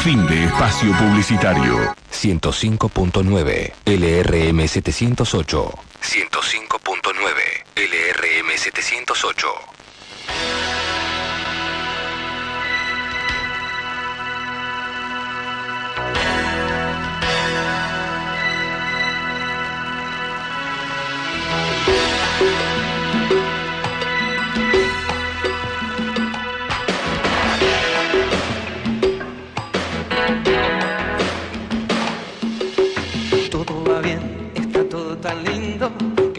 Fin de espacio publicitario. 105.9 LRM 708. 105.9 LRM 708.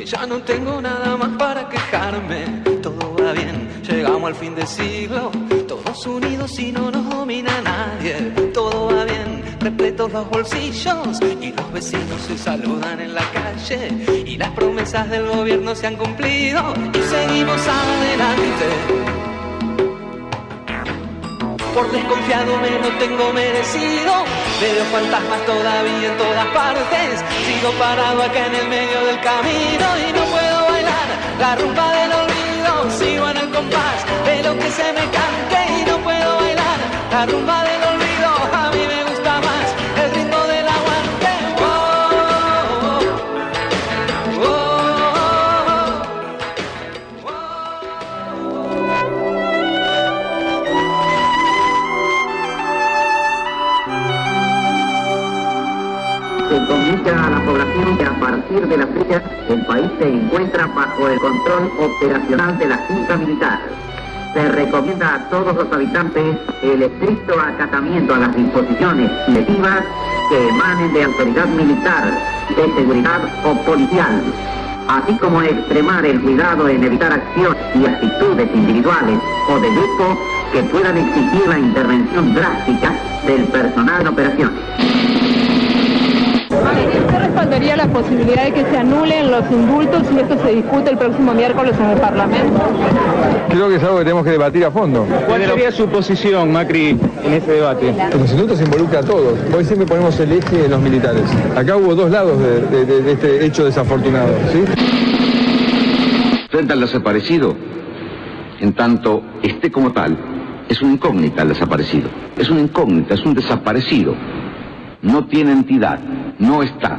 Ya no tengo nada más para quejarme, todo va bien, llegamos al fin de siglo, todos unidos y no nos domina nadie, todo va bien, repletos los bolsillos y los vecinos se saludan en la calle y las promesas del gobierno se han cumplido y seguimos adelante. Por desconfiado me lo tengo merecido, veo fantasmas todavía en todas partes, sigo parado acá en el medio del camino y no puedo bailar la rumba del olvido, sigo en el compás de lo que se me cante y no puedo bailar la rumba del olvido, a mí me gusta más el ritmo del aguante. Se comunica a la población que a partir de la fecha el país se encuentra bajo el control operacional de la Junta Militar. Se recomienda a todos los habitantes el estricto acatamiento a las disposiciones legislativas que emanen de autoridad militar, de seguridad o policial, así como extremar el cuidado en evitar acciones y actitudes individuales o de grupo que puedan exigir la intervención drástica del personal en operación. ¿Usted respaldaría la posibilidad de que se anulen los indultos y esto se discute el próximo miércoles en el Parlamento? Creo que es algo que tenemos que debatir a fondo. ¿Cuál sería su posición, Macri, en ese debate? Los indultos involucra a todos. Hoy siempre ponemos el eje en los militares. Acá hubo dos lados de este hecho desafortunado, ¿sí? Frente al desaparecido, en tanto esté como tal, es una incógnita el desaparecido. Es una incógnita, es un desaparecido. No tiene entidad, no está,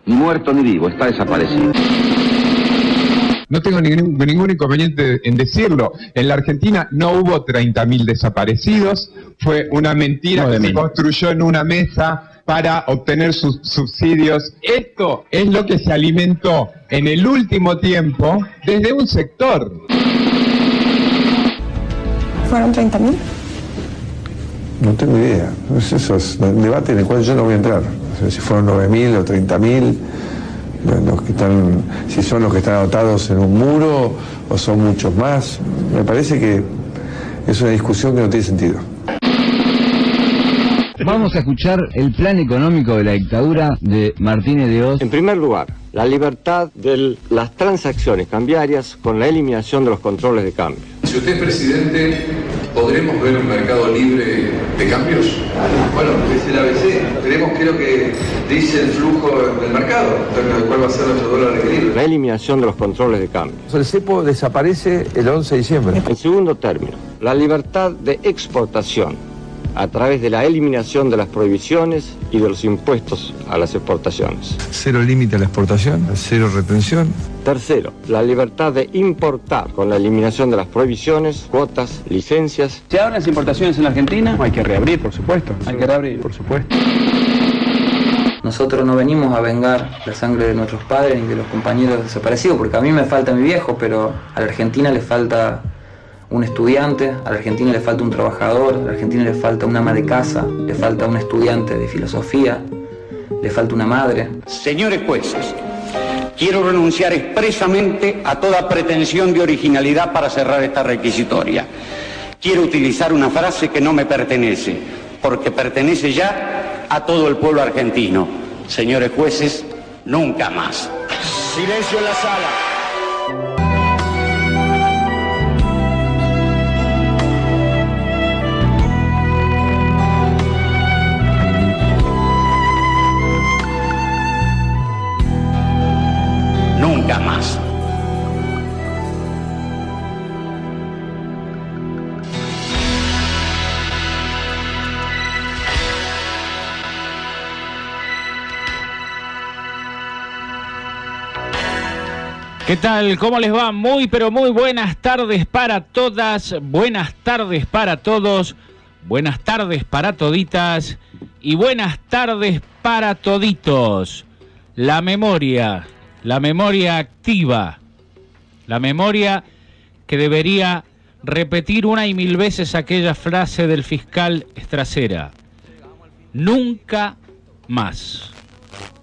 ni muerto ni vivo, está desaparecido. No tengo ningún inconveniente en decirlo. En la Argentina no hubo 30.000 desaparecidos, fue una mentira que se construyó en una mesa para obtener sus subsidios. Esto es lo que se alimentó en el último tiempo desde un sector. ¿Fueron 30.000? No tengo idea. Eso es un debate en el cual yo no voy a entrar. O sea, si fueron 9.000 o 30.000, los que están, si son los que están anotados en un muro o son muchos más. Me parece que es una discusión que no tiene sentido. Vamos a escuchar el plan económico de la dictadura de Martínez de Hoz. En primer lugar, la libertad de las transacciones cambiarias con la eliminación de los controles de cambio. Si usted es presidente, ¿podremos ver un mercado libre de cambios? Bueno, es el ABC. Tenemos qué es lo que dice el flujo del mercado, cuál va a ser nuestro dólar de equilibrio. La eliminación de los controles de cambio. El cepo desaparece el 11 de diciembre. En segundo término, la libertad de exportación a través de la eliminación de las prohibiciones y de los impuestos a las exportaciones. Cero límite a la exportación, cero retención. Tercero, la libertad de importar con la eliminación de las prohibiciones, cuotas, licencias. ¿Se abren las importaciones en la Argentina? Hay que reabrir, por supuesto. Hay que reabrir, por supuesto. Nosotros no venimos a vengar la sangre de nuestros padres ni de los compañeros desaparecidos, porque a mí me falta mi viejo, pero a la Argentina le falta un estudiante, a la Argentina le falta un trabajador, a la Argentina le falta un ama de casa, le falta un estudiante de filosofía, le falta una madre. Señores jueces, quiero renunciar expresamente a toda pretensión de originalidad para cerrar esta requisitoria. Quiero utilizar una frase que no me pertenece, porque pertenece ya a todo el pueblo argentino. Señores jueces, nunca más. Silencio en la sala. Nunca más. ¿Qué tal? ¿Cómo les va? Muy, pero muy buenas tardes para todas, buenas tardes para todos, buenas tardes para toditas y buenas tardes para toditos. La memoria activa, la memoria que debería repetir una y mil veces aquella frase del fiscal Estracera: nunca más.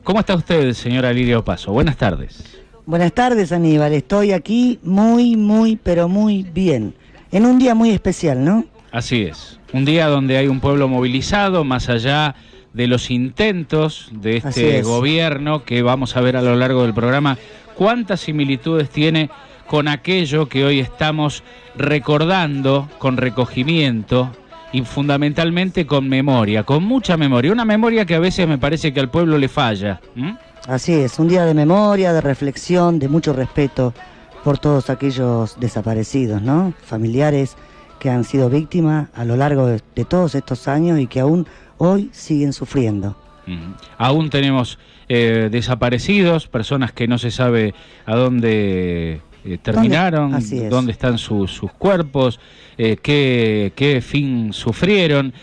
¿Cómo está usted, señora Lidia Opaso? Buenas tardes. Buenas tardes, Aníbal. Estoy aquí muy, pero muy bien. En un día muy especial, ¿no? Así es. Un día donde hay un pueblo movilizado, más allá de los intentos de este gobierno, que vamos a ver a lo largo del programa cuántas similitudes tiene con aquello que hoy estamos recordando con recogimiento y fundamentalmente con memoria, con mucha memoria. Una memoria que a veces me parece que al pueblo le falla. Así es, un día de memoria, de reflexión, de mucho respeto por todos aquellos desaparecidos, ¿no? Familiares que han sido víctimas a lo largo de todos estos años y que aún hoy siguen sufriendo. Aún tenemos desaparecidos, personas que no se sabe a dónde terminaron, dónde están sus cuerpos, qué fin sufrieron.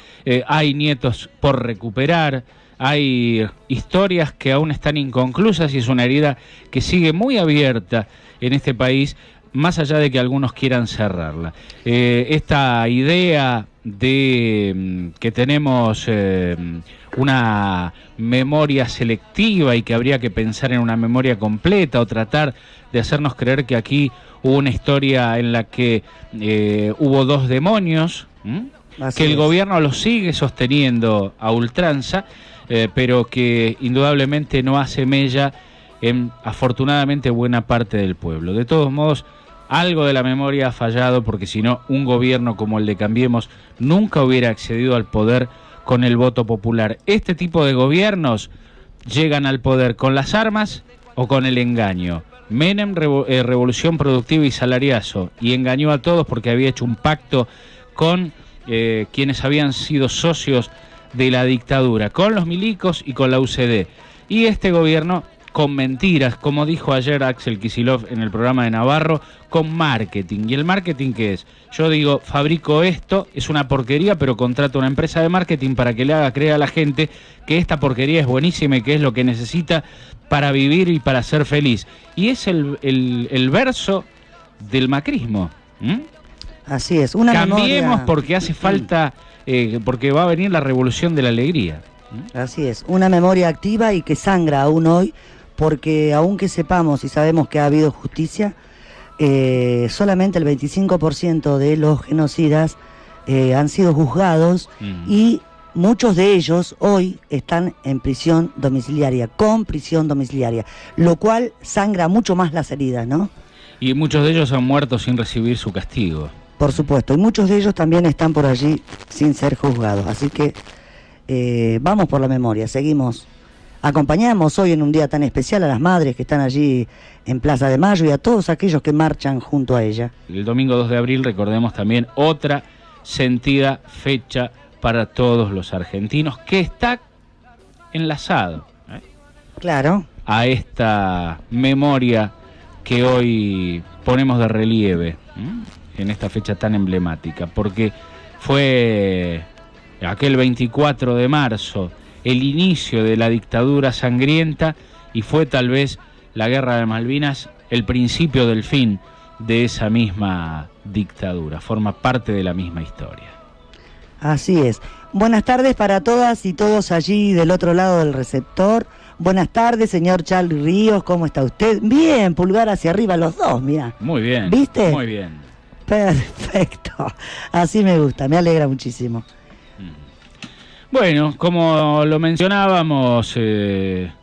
Hay nietos por recuperar. Hay historias que aún están inconclusas y es una herida que sigue muy abierta en este país, más allá de que algunos quieran cerrarla. Esta idea de que tenemos una memoria selectiva y que habría que pensar en una memoria completa o tratar de hacernos creer que aquí hubo una historia en la que hubo dos demonios, que el gobierno lo sigue sosteniendo a ultranza, pero que indudablemente no hace mella en, afortunadamente, buena parte del pueblo. De todos modos, algo de la memoria ha fallado, porque si no, un gobierno como el de Cambiemos nunca hubiera accedido al poder con el voto popular. Este tipo de gobiernos llegan al poder con las armas o con el engaño. Menem, revolución productiva y salariazo, y engañó a todos porque había hecho un pacto con quienes habían sido socios de la dictadura, con los milicos y con la UCD. Y este gobierno con mentiras, como dijo ayer Axel Kicillof en el programa de Navarro, con marketing. ¿Y el marketing qué es? Yo digo, fabrico esto, es una porquería, pero contrato una empresa de marketing para que le haga creer a la gente que esta porquería es buenísima y que es lo que necesita para vivir y para ser feliz. Y es el verso del macrismo. Así es, una Cambiemos memoria... porque hace falta, porque va a venir la revolución de la alegría. Así es, una memoria activa y que sangra aún hoy, porque aunque sepamos y sabemos que ha habido justicia, solamente el 25% de los genocidas han sido juzgados y muchos de ellos hoy están en prisión domiciliaria, con prisión domiciliaria, lo cual sangra mucho más las heridas, ¿no? Y muchos de ellos han muerto sin recibir su castigo. Por supuesto, y muchos de ellos también están por allí sin ser juzgados, así que vamos por la memoria, seguimos. Acompañamos hoy en un día tan especial a las madres que están allí en Plaza de Mayo y a todos aquellos que marchan junto a ella. El domingo 2 de abril recordemos también otra sentida fecha para todos los argentinos que está enlazado claro, a esta memoria que hoy ponemos de relieve en esta fecha tan emblemática, porque fue aquel 24 de marzo el inicio de la dictadura sangrienta y fue tal vez la guerra de Malvinas el principio del fin de esa misma dictadura, forma parte de la misma historia. Así es. Buenas tardes para todas y todos allí del otro lado del receptor. Buenas tardes, señor Charlie Ríos, ¿cómo está usted? Bien, pulgar hacia arriba los dos, mira. Muy bien. ¿Viste? Muy bien. Perfecto, así me gusta, me alegra muchísimo. Bueno, como lo mencionábamos,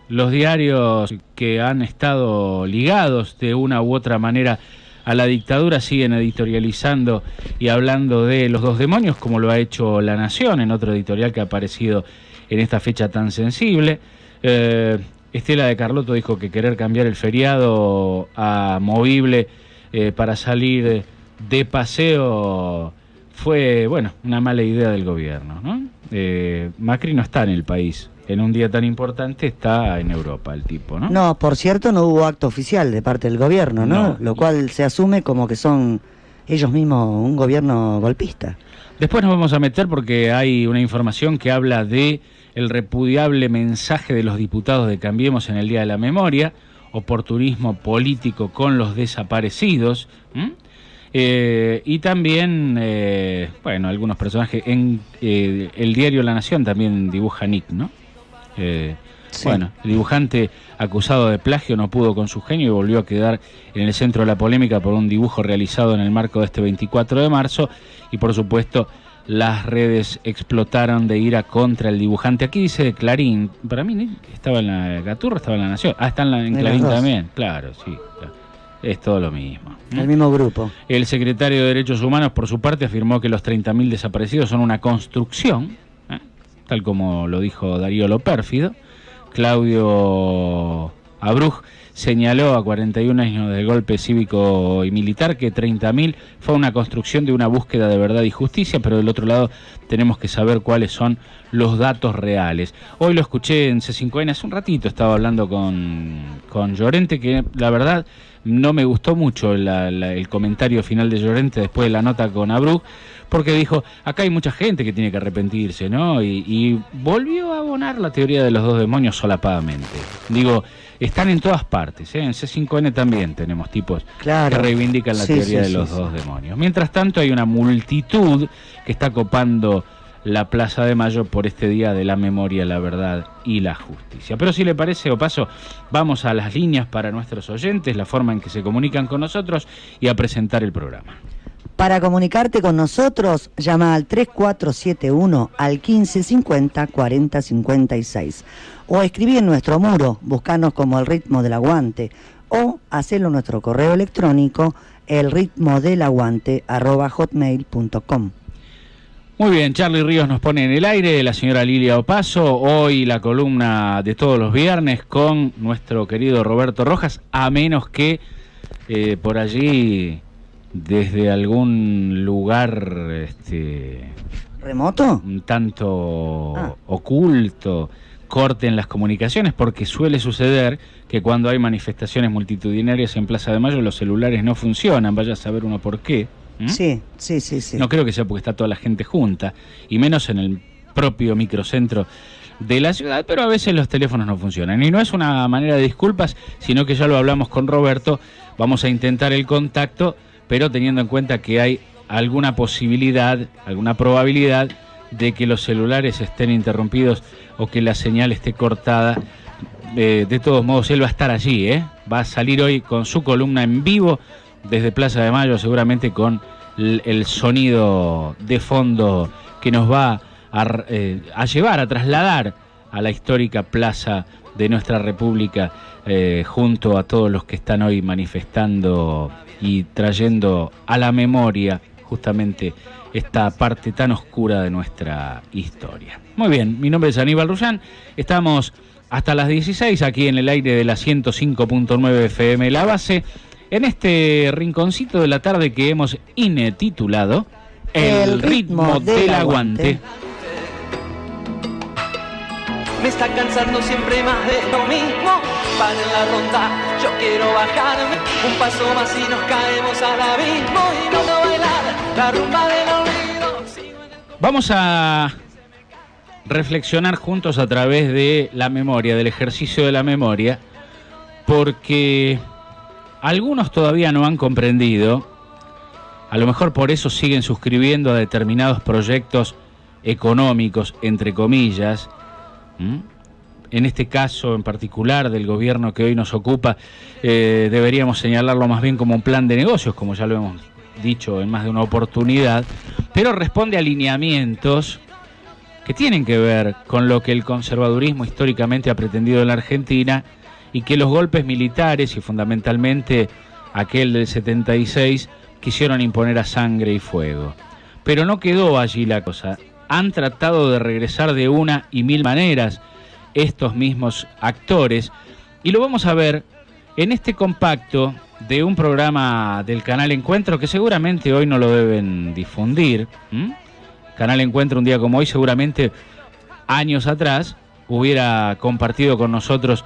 los diarios que han estado ligados de una u otra manera a la dictadura siguen editorializando y hablando de los dos demonios, como lo ha hecho La Nación en otro editorial que ha aparecido en esta fecha tan sensible. Estela de Carlotto dijo que querer cambiar el feriado a movible para salir de paseo fue, bueno, una mala idea del gobierno, ¿no? Macri no está en el país. En un día tan importante está en Europa el tipo, ¿no? No, por cierto, no hubo acto oficial de parte del gobierno, ¿no? Lo cual se asume como que son ellos mismos un gobierno golpista. Después nos vamos a meter porque hay una información que habla de el repudiable mensaje de los diputados de Cambiemos en el Día de la Memoria, oportunismo político con los desaparecidos, y también, bueno, algunos personajes. En el diario La Nación también dibuja Nick, ¿no? Sí. Bueno, el dibujante acusado de plagio no pudo con su genio y volvió a quedar en el centro de la polémica por un dibujo realizado en el marco de este 24 de marzo y por supuesto las redes explotaron de ira contra el dibujante. Aquí dice Clarín, para mí estaba en la Gaturra, estaba en La Nación, está en Clarín también, claro, sí, claro. Es todo lo mismo. El mismo grupo. El secretario de Derechos Humanos, por su parte, afirmó que los 30.000 desaparecidos son una construcción, tal como lo dijo Darío Lo Pérfido. Claudio Abruj señaló a 41 años del golpe cívico y militar que 30.000 fue una construcción de una búsqueda de verdad y justicia, pero del otro lado tenemos que saber cuáles son los datos reales. Hoy lo escuché en C5N, hace un ratito estaba hablando con Llorente, que la verdad no me gustó mucho el comentario final de Llorente después de la nota con Abruj, porque dijo, acá hay mucha gente que tiene que arrepentirse, ¿no? Y volvió a abonar la teoría de los dos demonios solapadamente. Digo, están en todas partes, ¿eh? En C5N también tenemos tipos que reivindican la teoría de los dos demonios. Mientras tanto hay una multitud que está copando la Plaza de Mayo por este Día de la Memoria, la Verdad y la Justicia. Pero si le parece, Opaso, vamos a las líneas para nuestros oyentes, la forma en que se comunican con nosotros y a presentar el programa. Para comunicarte con nosotros, llama al 3471 al 1550 4056 o escribí en nuestro muro, buscanos como El Ritmo del Aguante o hacelo en nuestro correo electrónico elritmodelaguante@hotmail.com. Muy bien, Charlie Ríos nos pone en el aire, la señora Lilia Opaso, hoy la columna de todos los viernes con nuestro querido Roberto Rojas, a menos que por allí desde algún lugar remoto, un tanto oculto, corten las comunicaciones, porque suele suceder que cuando hay manifestaciones multitudinarias en Plaza de Mayo los celulares no funcionan, vaya a saber uno por qué. Sí. No creo que sea porque está toda la gente junta, y menos en el propio microcentro de la ciudad, pero a veces los teléfonos no funcionan. Y no es una manera de disculpas, sino que ya lo hablamos con Roberto, vamos a intentar el contacto, pero teniendo en cuenta que hay alguna posibilidad, alguna probabilidad de que los celulares estén interrumpidos o que la señal esté cortada. De todos modos, él va a estar allí, va a salir hoy con su columna en vivo desde Plaza de Mayo, seguramente con el sonido de fondo que nos va a llevar, a trasladar a la histórica plaza de nuestra República, junto a todos los que están hoy manifestando y trayendo a la memoria justamente esta parte tan oscura de nuestra historia. Muy bien, mi nombre es Aníbal Rullán, estamos hasta las 16 aquí en el aire de la 105.9 FM La Base, en este rinconcito de la tarde que hemos intitulado El ritmo del aguante. Me está cansando siempre más de lo mismo. Para en la ronda, yo quiero bajarme un paso más y nos caemos al abismo y no puedo bailar la rumba del olvido. Vamos a reflexionar juntos a través de la memoria, del ejercicio de la memoria, porque algunos todavía no han comprendido, a lo mejor por eso siguen suscribiendo a determinados proyectos económicos, entre comillas, en este caso en particular del gobierno que hoy nos ocupa, deberíamos señalarlo más bien como un plan de negocios, como ya lo hemos dicho en más de una oportunidad, pero responde a lineamientos que tienen que ver con lo que el conservadurismo históricamente ha pretendido en la Argentina y que los golpes militares y fundamentalmente aquel del 76 quisieron imponer a sangre y fuego. Pero no quedó allí la cosa. Han tratado de regresar de una y mil maneras estos mismos actores y lo vamos a ver en este compacto de un programa del canal Encuentro que seguramente hoy no lo deben difundir, Canal Encuentro un día como hoy, seguramente años atrás, hubiera compartido con nosotros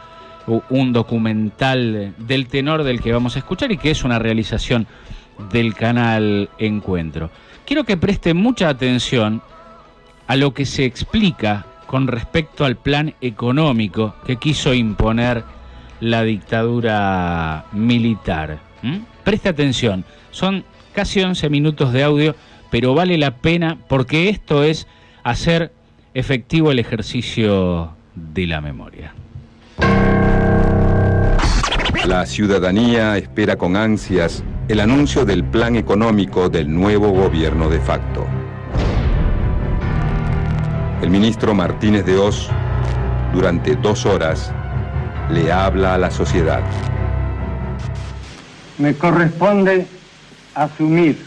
un documental del tenor del que vamos a escuchar y que es una realización del Canal Encuentro. Quiero que presten mucha atención a lo que se explica con respecto al plan económico que quiso imponer la dictadura militar. Preste atención, son casi 11 minutos de audio, pero vale la pena porque esto es hacer efectivo el ejercicio de la memoria. La ciudadanía espera con ansias el anuncio del plan económico del nuevo gobierno de facto. El ministro Martínez de Hoz, durante 2 horas, le habla a la sociedad. Me corresponde asumir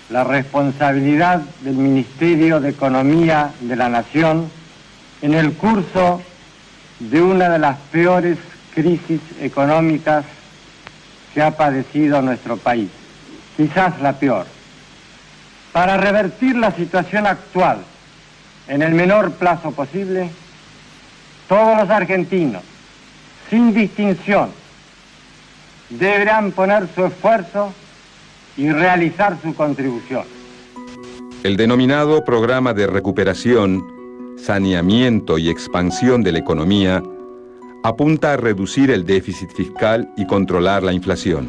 la responsabilidad del Ministerio de Economía de la Nación en el curso de una de las peores crisis económicas que ha padecido nuestro país, quizás la peor. Para revertir la situación actual en el menor plazo posible, todos los argentinos, sin distinción, deberán poner su esfuerzo y realizar su contribución. El denominado Programa de Recuperación, Saneamiento y Expansión de la Economía apunta a reducir el déficit fiscal y controlar la inflación.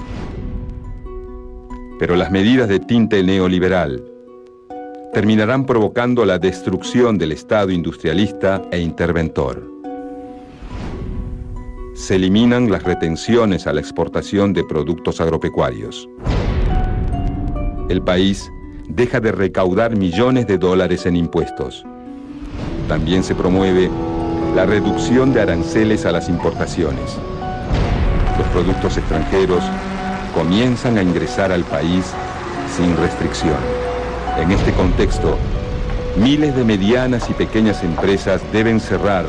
Pero las medidas de tinte neoliberal terminarán provocando la destrucción del Estado industrialista e interventor. Se eliminan las retenciones a la exportación de productos agropecuarios. El país deja de recaudar millones de dólares en impuestos. También se promueve la reducción de aranceles a las importaciones. Los productos extranjeros comienzan a ingresar al país sin restricción. En este contexto, miles de medianas y pequeñas empresas deben cerrar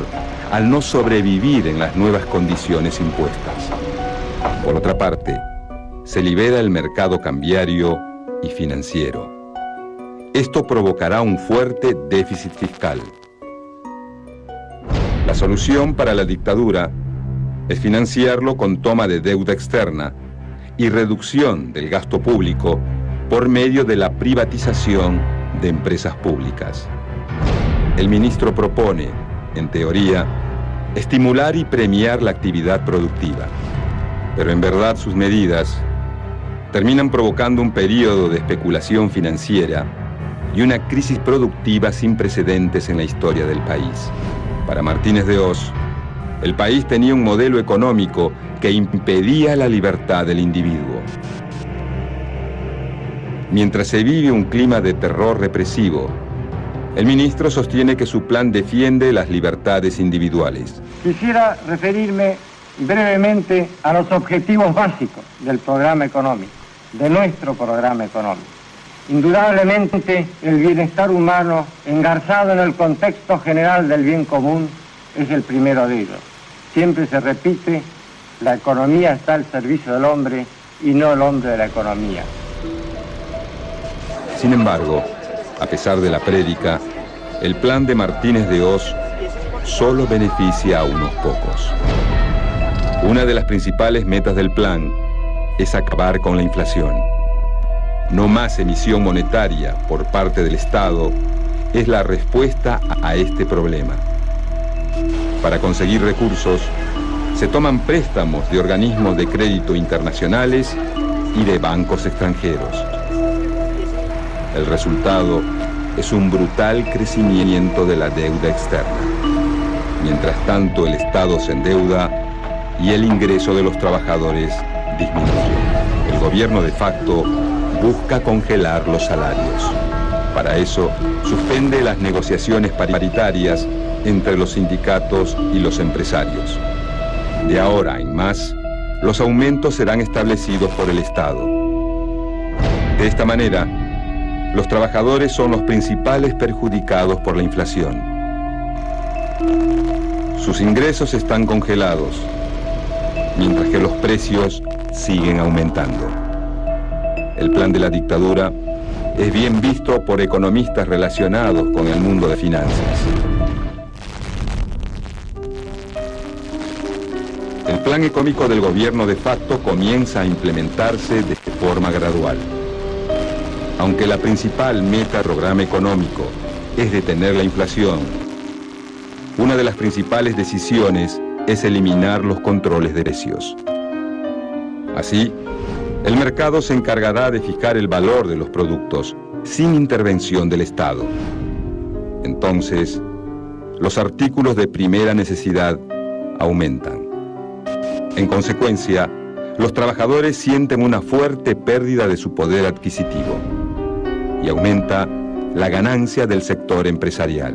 al no sobrevivir en las nuevas condiciones impuestas. Por otra parte, se libera el mercado cambiario y financiero. Esto provocará un fuerte déficit fiscal. La solución para la dictadura es financiarlo con toma de deuda externa y reducción del gasto público por medio de la privatización de empresas públicas. El ministro propone, en teoría, estimular y premiar la actividad productiva, pero en verdad sus medidas terminan provocando un periodo de especulación financiera y una crisis productiva sin precedentes en la historia del país. Para Martínez de Hoz, el país tenía un modelo económico que impedía la libertad del individuo. Mientras se vive un clima de terror represivo, el ministro sostiene que su plan defiende las libertades individuales. Quisiera referirme brevemente a los objetivos básicos del programa económico, de nuestro programa económico. Indudablemente, el bienestar humano, engarzado en el contexto general del bien común, es el primero de ellos. Siempre se repite, la economía está al servicio del hombre y no el hombre de la economía. Sin embargo, a pesar de la prédica, el plan de Martínez de Hoz solo beneficia a unos pocos. Una de las principales metas del plan es acabar con la inflación. No más emisión monetaria por parte del Estado es la respuesta a este problema. Para conseguir recursos, se toman préstamos de organismos de crédito internacionales y de bancos extranjeros. El resultado es un brutal crecimiento de la deuda externa. Mientras tanto, el Estado se endeuda y el ingreso de los trabajadores disminuye. El gobierno de facto busca congelar los salarios. Para eso, suspende las negociaciones paritarias entre los sindicatos y los empresarios. De ahora en más, los aumentos serán establecidos por el Estado. De esta manera, los trabajadores son los principales perjudicados por la inflación. Sus ingresos están congelados, mientras que los precios siguen aumentando. El plan de la dictadura es bien visto por economistas relacionados con el mundo de finanzas. El plan económico del gobierno de facto comienza a implementarse de forma gradual. Aunque la principal meta del programa económico es detener la inflación, una de las principales decisiones es eliminar los controles de precios. Así, el mercado se encargará de fijar el valor de los productos sin intervención del Estado. Entonces, los artículos de primera necesidad aumentan. En consecuencia, los trabajadores sienten una fuerte pérdida de su poder adquisitivo y aumenta la ganancia del sector empresarial.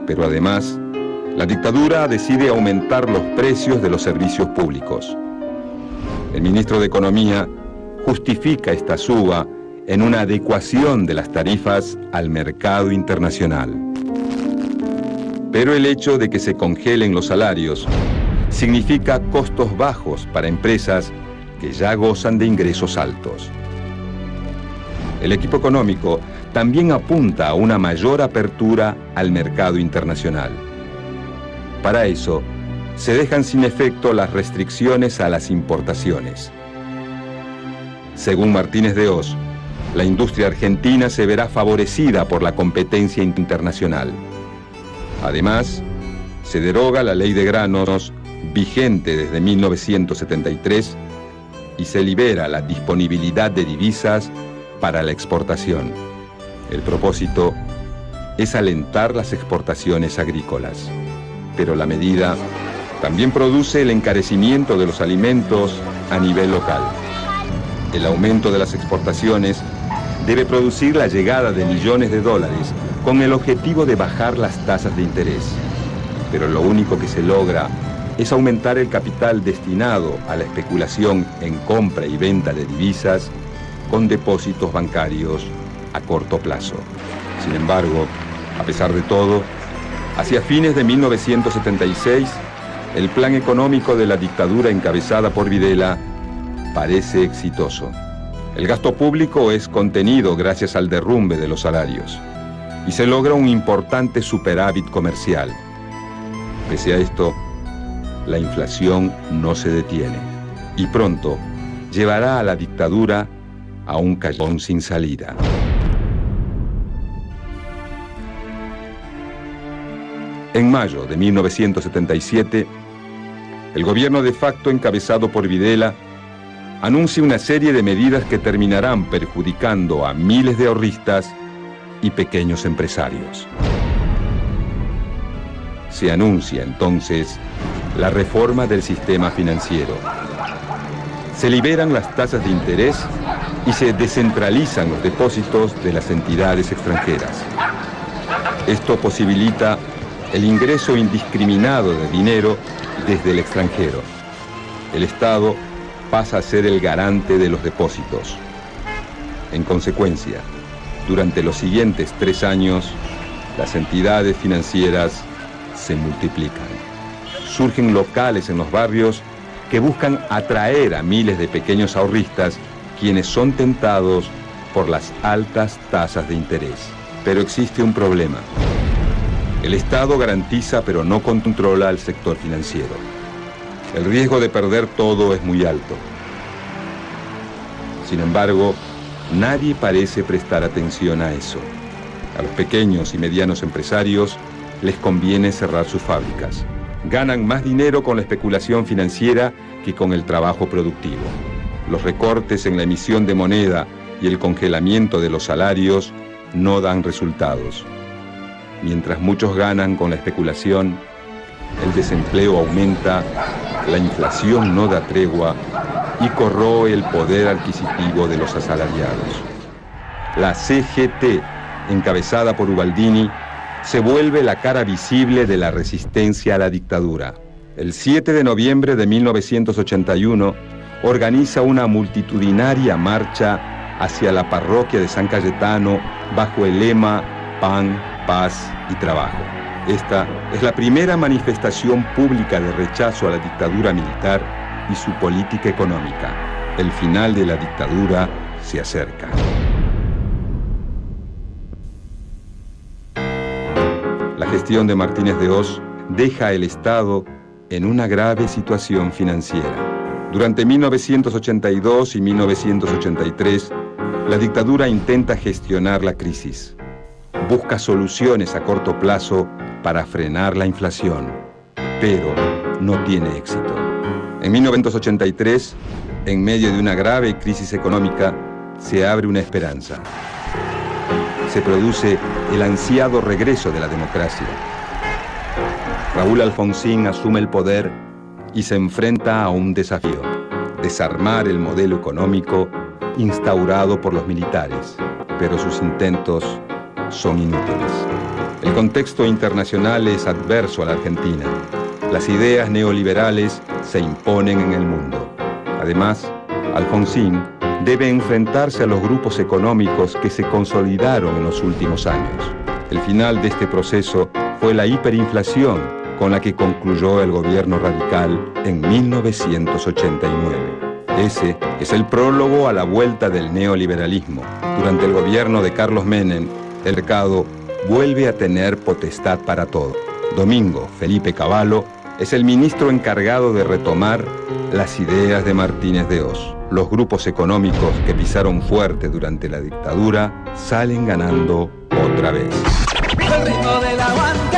Pero además, la dictadura decide aumentar los precios de los servicios públicos. El ministro de Economía justifica esta suba en una adecuación de las tarifas al mercado internacional. Pero el hecho de que se congelen los salarios significa costos bajos para empresas que ya gozan de ingresos altos. El equipo económico también apunta a una mayor apertura al mercado internacional. Para eso, se dejan sin efecto las restricciones a las importaciones. Según Martínez de Hoz, la industria argentina se verá favorecida por la competencia internacional. Además, se deroga la ley de granos vigente desde 1973 y se libera la disponibilidad de divisas para la exportación. El propósito es alentar las exportaciones agrícolas, pero la medida también produce el encarecimiento de los alimentos a nivel local. El aumento de las exportaciones debe producir la llegada de millones de dólares con el objetivo de bajar las tasas de interés. Pero lo único que se logra es aumentar el capital destinado a la especulación en compra y venta de divisas con depósitos bancarios a corto plazo. Sin embargo, a pesar de todo, hacia fines de 1976, el plan económico de la dictadura encabezada por Videla parece exitoso. El gasto público es contenido gracias al derrumbe de los salarios y se logra un importante superávit comercial. Pese a esto, la inflación no se detiene y pronto llevará a la dictadura a un callejón sin salida. En mayo de 1977, el gobierno de facto encabezado por Videla anuncia una serie de medidas que terminarán perjudicando a miles de ahorristas y pequeños empresarios. Se anuncia entonces la reforma del sistema financiero. Se liberan las tasas de interés y se descentralizan los depósitos de las entidades extranjeras. Esto posibilita el ingreso indiscriminado de dinero desde el extranjero. El Estado pasa a ser el garante de los depósitos. En consecuencia, durante los siguientes 3 años, las entidades financieras se multiplican. Surgen locales en los barrios que buscan atraer a miles de pequeños ahorristas quienes son tentados por las altas tasas de interés. Pero existe un problema. El Estado garantiza pero no controla al sector financiero. El riesgo de perder todo es muy alto. Sin embargo, nadie parece prestar atención a eso. A los pequeños y medianos empresarios les conviene cerrar sus fábricas. Ganan más dinero con la especulación financiera que con el trabajo productivo. Los recortes en la emisión de moneda y el congelamiento de los salarios no dan resultados. Mientras muchos ganan con la especulación, el desempleo aumenta, la inflación no da tregua y corroe el poder adquisitivo de los asalariados. La CGT, encabezada por Ubaldini, se vuelve la cara visible de la resistencia a la dictadura. El 7 de noviembre de 1981 organiza una multitudinaria marcha hacia la parroquia de San Cayetano bajo el lema Pan, Paz y Trabajo. Esta es la primera manifestación pública de rechazo a la dictadura militar y su política económica. El final de la dictadura se acerca. gestión de Martínez de Hoz deja al Estado en una grave situación financiera. Durante 1982 y 1983, la dictadura intenta gestionar la crisis. Busca soluciones a corto plazo para frenar la inflación, pero no tiene éxito. En 1983, en medio de una grave crisis económica, se abre una esperanza. Se produce el ansiado regreso de la democracia. Raúl Alfonsín asume el poder y se enfrenta a un desafío: desarmar el modelo económico instaurado por los militares, pero sus intentos son inútiles. El contexto internacional es adverso a la Argentina. Las ideas neoliberales se imponen en el mundo. Además, Alfonsín debe enfrentarse a los grupos económicos que se consolidaron en los últimos años. El final de este proceso fue la hiperinflación con la que concluyó el gobierno radical en 1989. Ese es el prólogo a la vuelta del neoliberalismo. Durante el gobierno de Carlos Menem, el mercado vuelve a tener potestad para todo. Domingo Felipe Cavallo es el ministro encargado de retomar las ideas de Martínez de Hoz. Los grupos económicos que pisaron fuerte durante la dictadura salen ganando otra vez. El ritmo del aguante.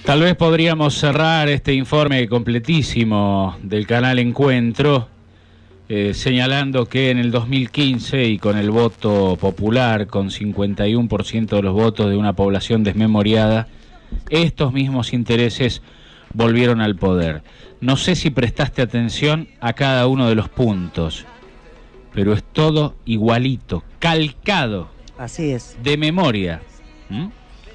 Tal vez podríamos cerrar este informe completísimo del canal Encuentro señalando que en el 2015 y con el voto popular, con 51% de los votos de una población desmemoriada, estos mismos intereses volvieron al poder. No sé si prestaste atención a cada uno de los puntos, pero es todo igualito, calcado. Así es. De memoria.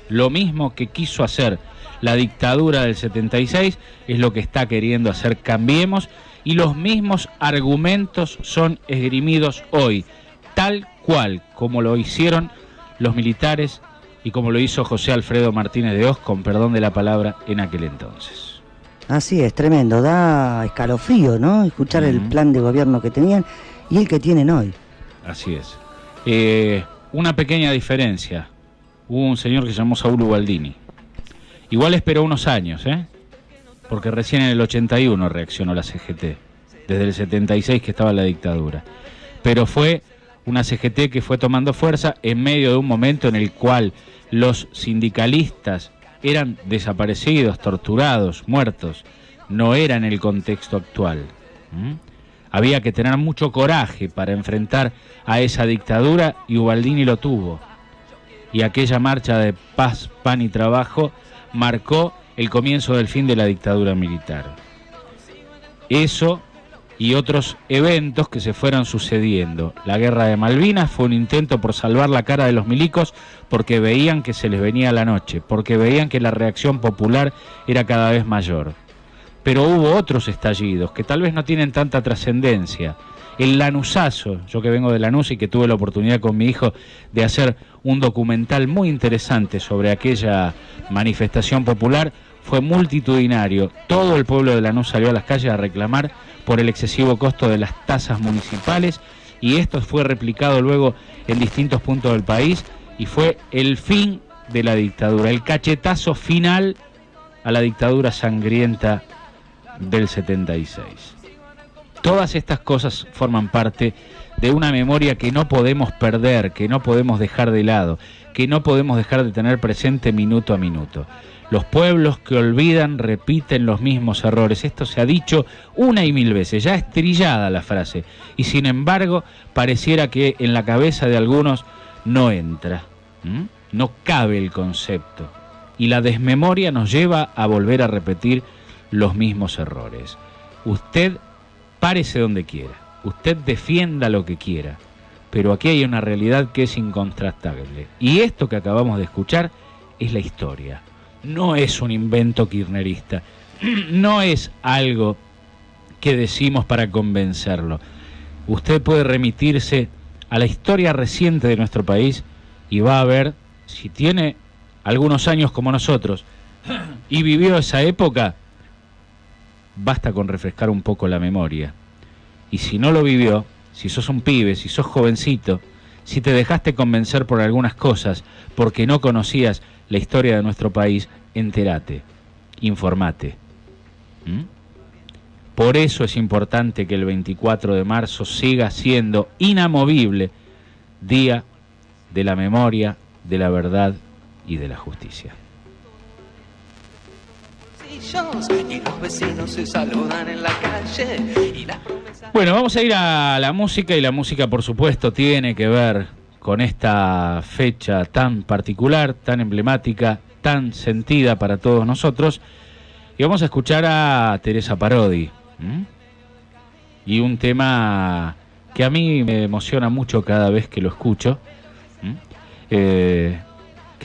Lo mismo que quiso hacer la dictadura del 76 es lo que está queriendo hacer Cambiemos, y los mismos argumentos son esgrimidos hoy, tal cual como lo hicieron los militares y como lo hizo José Alfredo Martínez de Hoz, con perdón de la palabra, en aquel entonces. Así es, tremendo, da escalofrío, ¿no? Escuchar el plan de gobierno que tenían y el que tienen hoy. Así es. Una pequeña diferencia. Hubo un señor que se llamó Saúl Ubaldini. Igual esperó unos años, porque recién en el 81 reaccionó la CGT, desde el 76 que estaba la dictadura. Pero fue una CGT que fue tomando fuerza en medio de un momento en el cual los sindicalistas eran desaparecidos, torturados, muertos. No era en el contexto actual. Había que tener mucho coraje para enfrentar a esa dictadura, y Ubaldini lo tuvo. Y aquella marcha de paz, pan y trabajo marcó el comienzo del fin de la dictadura militar. Eso y otros eventos que se fueron sucediendo. La guerra de Malvinas fue un intento por salvar la cara de los milicos, porque veían que se les venía la noche, porque veían que la reacción popular era cada vez mayor. Pero hubo otros estallidos que tal vez no tienen tanta trascendencia. El lanusazo, yo que vengo de Lanús y que tuve la oportunidad con mi hijo de hacer un documental muy interesante sobre aquella manifestación popular, fue multitudinario. Todo el pueblo de Lanús salió a las calles a reclamar por el excesivo costo de las tasas municipales, y esto fue replicado luego en distintos puntos del país, y fue el fin de la dictadura, el cachetazo final a la dictadura sangrienta del 76. Todas estas cosas forman parte de una memoria que no podemos perder, que no podemos dejar de lado, que no podemos dejar de tener presente minuto a minuto. Los pueblos que olvidan repiten los mismos errores. Esto se ha dicho una y mil veces, ya es trillada la frase, y sin embargo pareciera que en la cabeza de algunos no entra, no cabe el concepto, y la desmemoria nos lleva a volver a repetir los mismos errores. Usted párese donde quiera, usted defienda lo que quiera, pero aquí hay una realidad que es incontrastable, y esto que acabamos de escuchar es la historia. No es un invento kirchnerista, no es algo que decimos para convencerlo. Usted puede remitirse a la historia reciente de nuestro país y va a ver, si tiene algunos años como nosotros y vivió esa época, basta con refrescar un poco la memoria. Y si no lo vivió, si sos un pibe, si sos jovencito, si te dejaste convencer por algunas cosas, porque no conocías la historia de nuestro país, entérate, informate. Por eso es importante que el 24 de marzo siga siendo inamovible Día de la Memoria, de la Verdad y de la Justicia. Y los vecinos se saludan en la calle y las promesas... Bueno, vamos a ir a la música, y la música por supuesto tiene que ver con esta fecha tan particular, tan emblemática, tan sentida para todos nosotros, y vamos a escuchar a Teresa Parodi, y un tema que a mí me emociona mucho cada vez que lo escucho, que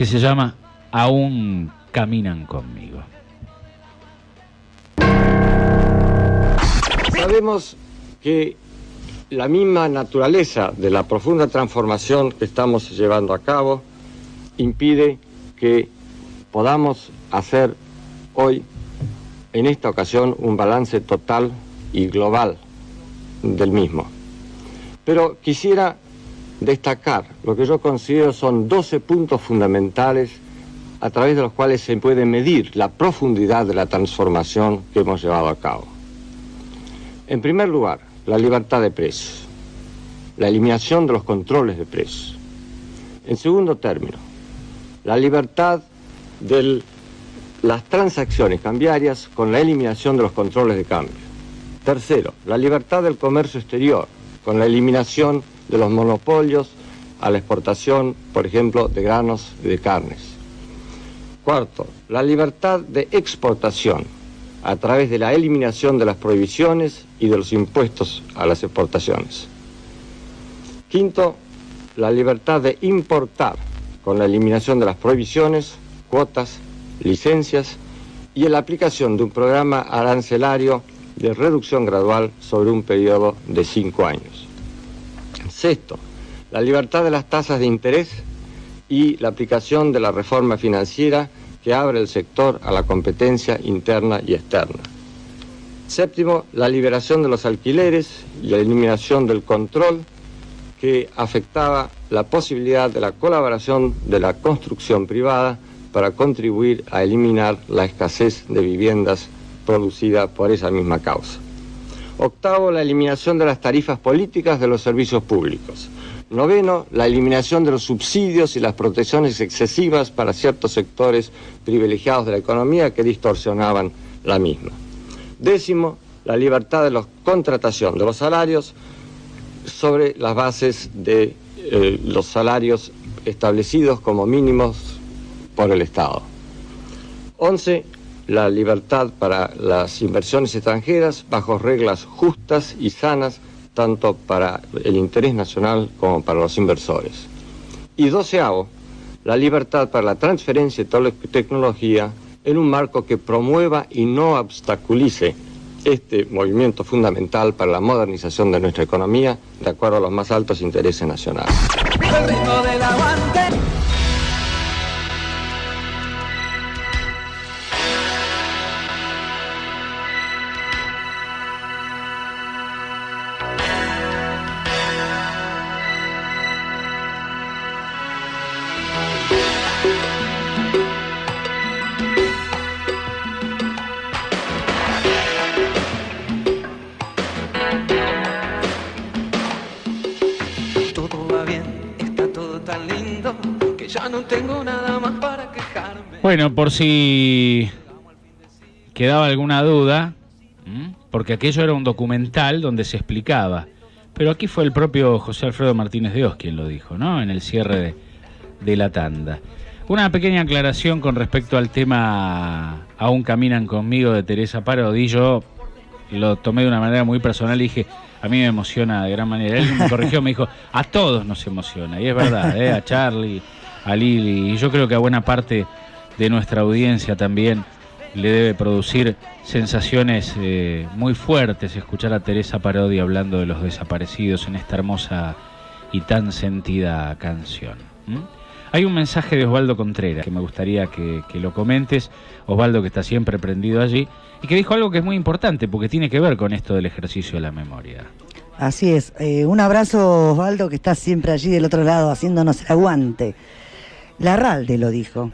se llama Aún caminan conmigo. Sabemos que la misma naturaleza de la profunda transformación que estamos llevando a cabo impide que podamos hacer hoy, en esta ocasión, un balance total y global del mismo. Pero quisiera destacar lo que yo considero son 12 puntos fundamentales a través de los cuales se puede medir la profundidad de la transformación que hemos llevado a cabo. En primer lugar, la libertad de precios, la eliminación de los controles de precios. En segundo término, la libertad de las transacciones cambiarias con la eliminación de los controles de cambio. Tercero, la libertad del comercio exterior, con la eliminación de los monopolios a la exportación, por ejemplo, de granos y de carnes. Cuarto, la libertad de exportación, a través de la eliminación de las prohibiciones y de los impuestos a las exportaciones. Quinto, la libertad de importar, con la eliminación de las prohibiciones, cuotas, licencias y en la aplicación de un programa arancelario de reducción gradual sobre un periodo de 5 años. Sexto, la libertad de las tasas de interés y la aplicación de la reforma financiera que abre el sector a la competencia interna y externa. Séptimo, la liberación de los alquileres y la eliminación del control que afectaba la posibilidad de la colaboración de la construcción privada para contribuir a eliminar la escasez de viviendas producida por esa misma causa. Octavo, la eliminación de las tarifas políticas de los servicios públicos. Noveno, la eliminación de los subsidios y las protecciones excesivas para ciertos sectores privilegiados de la economía que distorsionaban la misma. Décimo, la libertad de la contratación de los salarios sobre las bases de los salarios establecidos como mínimos por el Estado. 11, la libertad para las inversiones extranjeras bajo reglas justas y sanas, tanto para el interés nacional como para los inversores. Y 12avo, la libertad para la transferencia de tecnología en un marco que promueva y no obstaculice este movimiento fundamental para la modernización de nuestra economía de acuerdo a los más altos intereses nacionales. El ritmo del aguante. Bueno, por si quedaba alguna duda, porque aquello era un documental donde se explicaba, pero aquí fue el propio José Alfredo Martínez de Oz quien lo dijo, ¿no? En el cierre de la tanda. Una pequeña aclaración con respecto al tema Aún caminan conmigo de Teresa Parodi. Yo lo tomé de una manera muy personal y dije, a mí me emociona de gran manera. Él me corrigió, me dijo, a todos nos emociona, y es verdad, a Charlie, a Lili, y yo creo que a buena parte de nuestra audiencia también le debe producir sensaciones muy fuertes escuchar a Teresa Parodi hablando de los desaparecidos en esta hermosa y tan sentida canción. Hay un mensaje de Osvaldo Contreras que me gustaría que lo comentes. Osvaldo, que está siempre prendido allí, y que dijo algo que es muy importante porque tiene que ver con esto del ejercicio de la memoria. Así es. Un abrazo, Osvaldo, que está siempre allí del otro lado haciéndonos el aguante. Larralde lo dijo.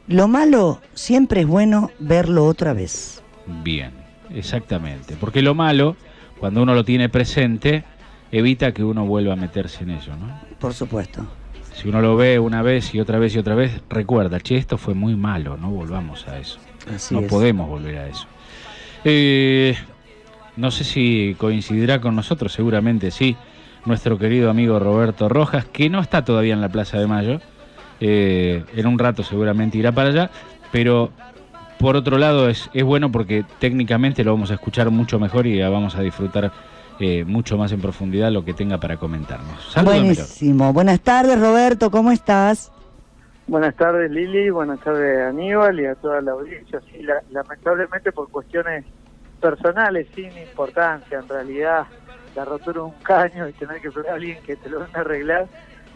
Lo malo siempre es bueno verlo otra vez. Bien, exactamente. Porque lo malo, cuando uno lo tiene presente, evita que uno vuelva a meterse en ello, ¿no? Por supuesto. Si uno lo ve una vez y otra vez y otra vez, recuerda, che, esto fue muy malo, no volvamos a eso. Así no es. podemos volver a eso. No sé si coincidirá con nosotros, seguramente sí, nuestro querido amigo Roberto Rojas, que no está todavía en la Plaza de Mayo. En un rato seguramente irá para allá, pero por otro lado es bueno porque técnicamente lo vamos a escuchar mucho mejor y vamos a disfrutar mucho más en profundidad lo que tenga para comentarnos. Saludos. Buenísimo. Buenas tardes, Roberto, ¿cómo estás? Buenas tardes, Lili, buenas tardes, Aníbal, y a toda la audiencia. Sí, lamentablemente por cuestiones personales, sin importancia, en realidad, la rotura de un caño y tener que pedir a alguien que te lo venga a arreglar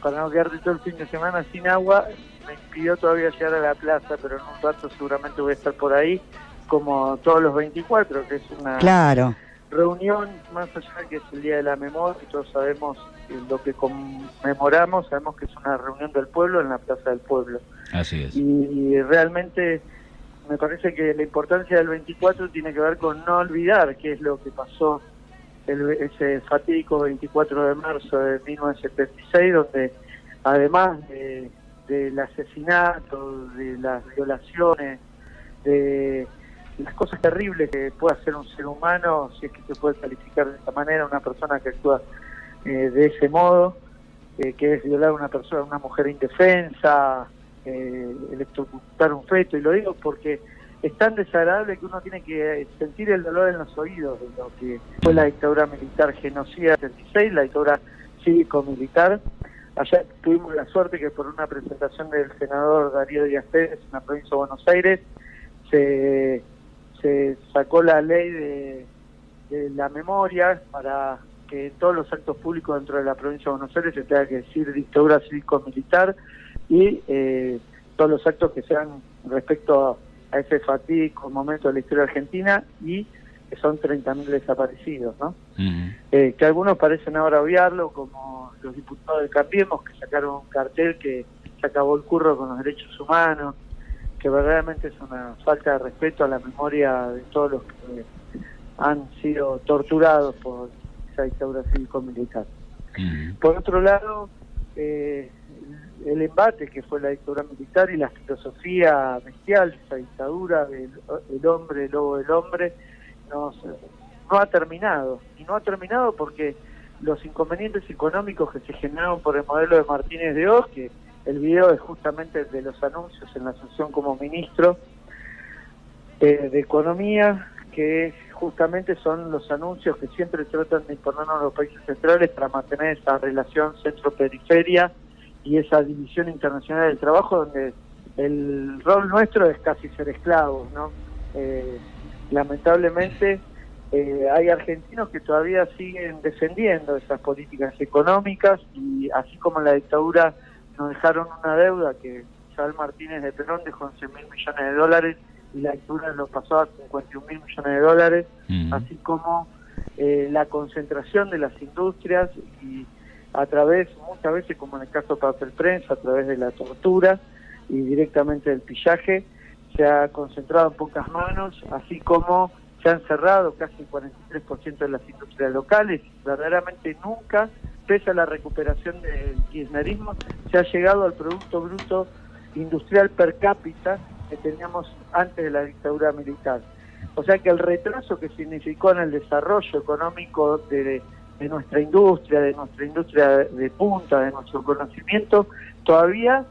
para no quedarte todo el fin de semana sin agua, me impidió todavía llegar a la plaza, pero en un rato seguramente voy a estar por ahí, como todos los 24, que es una reunión, más allá de que es el Día de la Memoria, y todos sabemos lo que conmemoramos, sabemos que es una reunión del pueblo en la Plaza del Pueblo. Así es. Y realmente me parece que la importancia del 24 tiene que ver con no olvidar qué es lo que pasó ese fatídico 24 de marzo de 1976, donde además del asesinato, de las violaciones, de las cosas terribles que puede hacer un ser humano, si es que se puede calificar de esta manera, una persona que actúa de ese modo, que es violar a una persona, una mujer indefensa, electrocutar un feto, y lo digo porque es tan desagradable que uno tiene que sentir el dolor en los oídos de lo que fue la dictadura militar genocida del 76, la dictadura cívico-militar. Allá tuvimos la suerte que por una presentación del senador Darío Díaz Pérez en la provincia de Buenos Aires se sacó la ley de la memoria para que todos los actos públicos dentro de la provincia de Buenos Aires se tenga que decir dictadura cívico-militar y todos los actos que sean respecto a ese fatídico momento de la historia argentina, y que son 30.000 desaparecidos, ¿no? Que algunos parecen ahora obviarlo, como los diputados de Cambiemos, que sacaron un cartel que se acabó el curro con los derechos humanos, que verdaderamente es una falta de respeto a la memoria de todos los que han sido torturados por esa dictadura cívico-militar. Por otro lado, el embate que fue la dictadura militar y la filosofía bestial de esa dictadura del hombre, el lobo del hombre, no ha terminado. Y no ha terminado porque los inconvenientes económicos que se generaron por el modelo de Martínez de Oz, que el video es justamente de los anuncios en la asunción como ministro de Economía, que justamente son los anuncios que siempre tratan de imponernos a los países centrales para mantener esa relación centro-periferia y esa división internacional del trabajo, donde el rol nuestro es casi ser esclavos, ¿no? Lamentablemente hay argentinos que todavía siguen defendiendo esas políticas económicas, y así como en la dictadura nos dejaron una deuda que Isabel Martínez de Perón dejó en $100.000 millones, y la dictadura nos pasó a $51.000 millones, así como la concentración de las industrias, y a través, muchas veces como en el caso de Papel Prensa, a través de la tortura y directamente del pillaje, se ha concentrado en pocas manos, así como se han cerrado casi el 43% de las industrias locales. Verdaderamente nunca, pese a la recuperación del kirchnerismo, se ha llegado al Producto Bruto Industrial per cápita que teníamos antes de la dictadura militar. O sea que el retraso que significó en el desarrollo económico de nuestra industria de punta, de nuestro conocimiento, todavía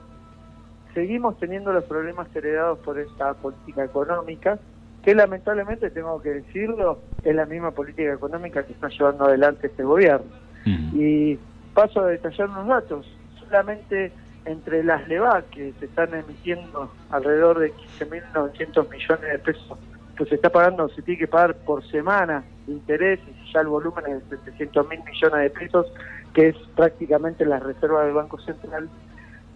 seguimos teniendo los problemas heredados por esta política económica, que lamentablemente, tengo que decirlo, es la misma política económica que está llevando adelante este gobierno. Y paso a detallar unos datos. Solamente entre las LEVAC, que se están emitiendo alrededor de 15.900 millones de pesos, que se está pagando, se tiene que pagar por semana de interés, y ya el volumen es de 700.000 millones de pesos, que es prácticamente la reserva del Banco Central.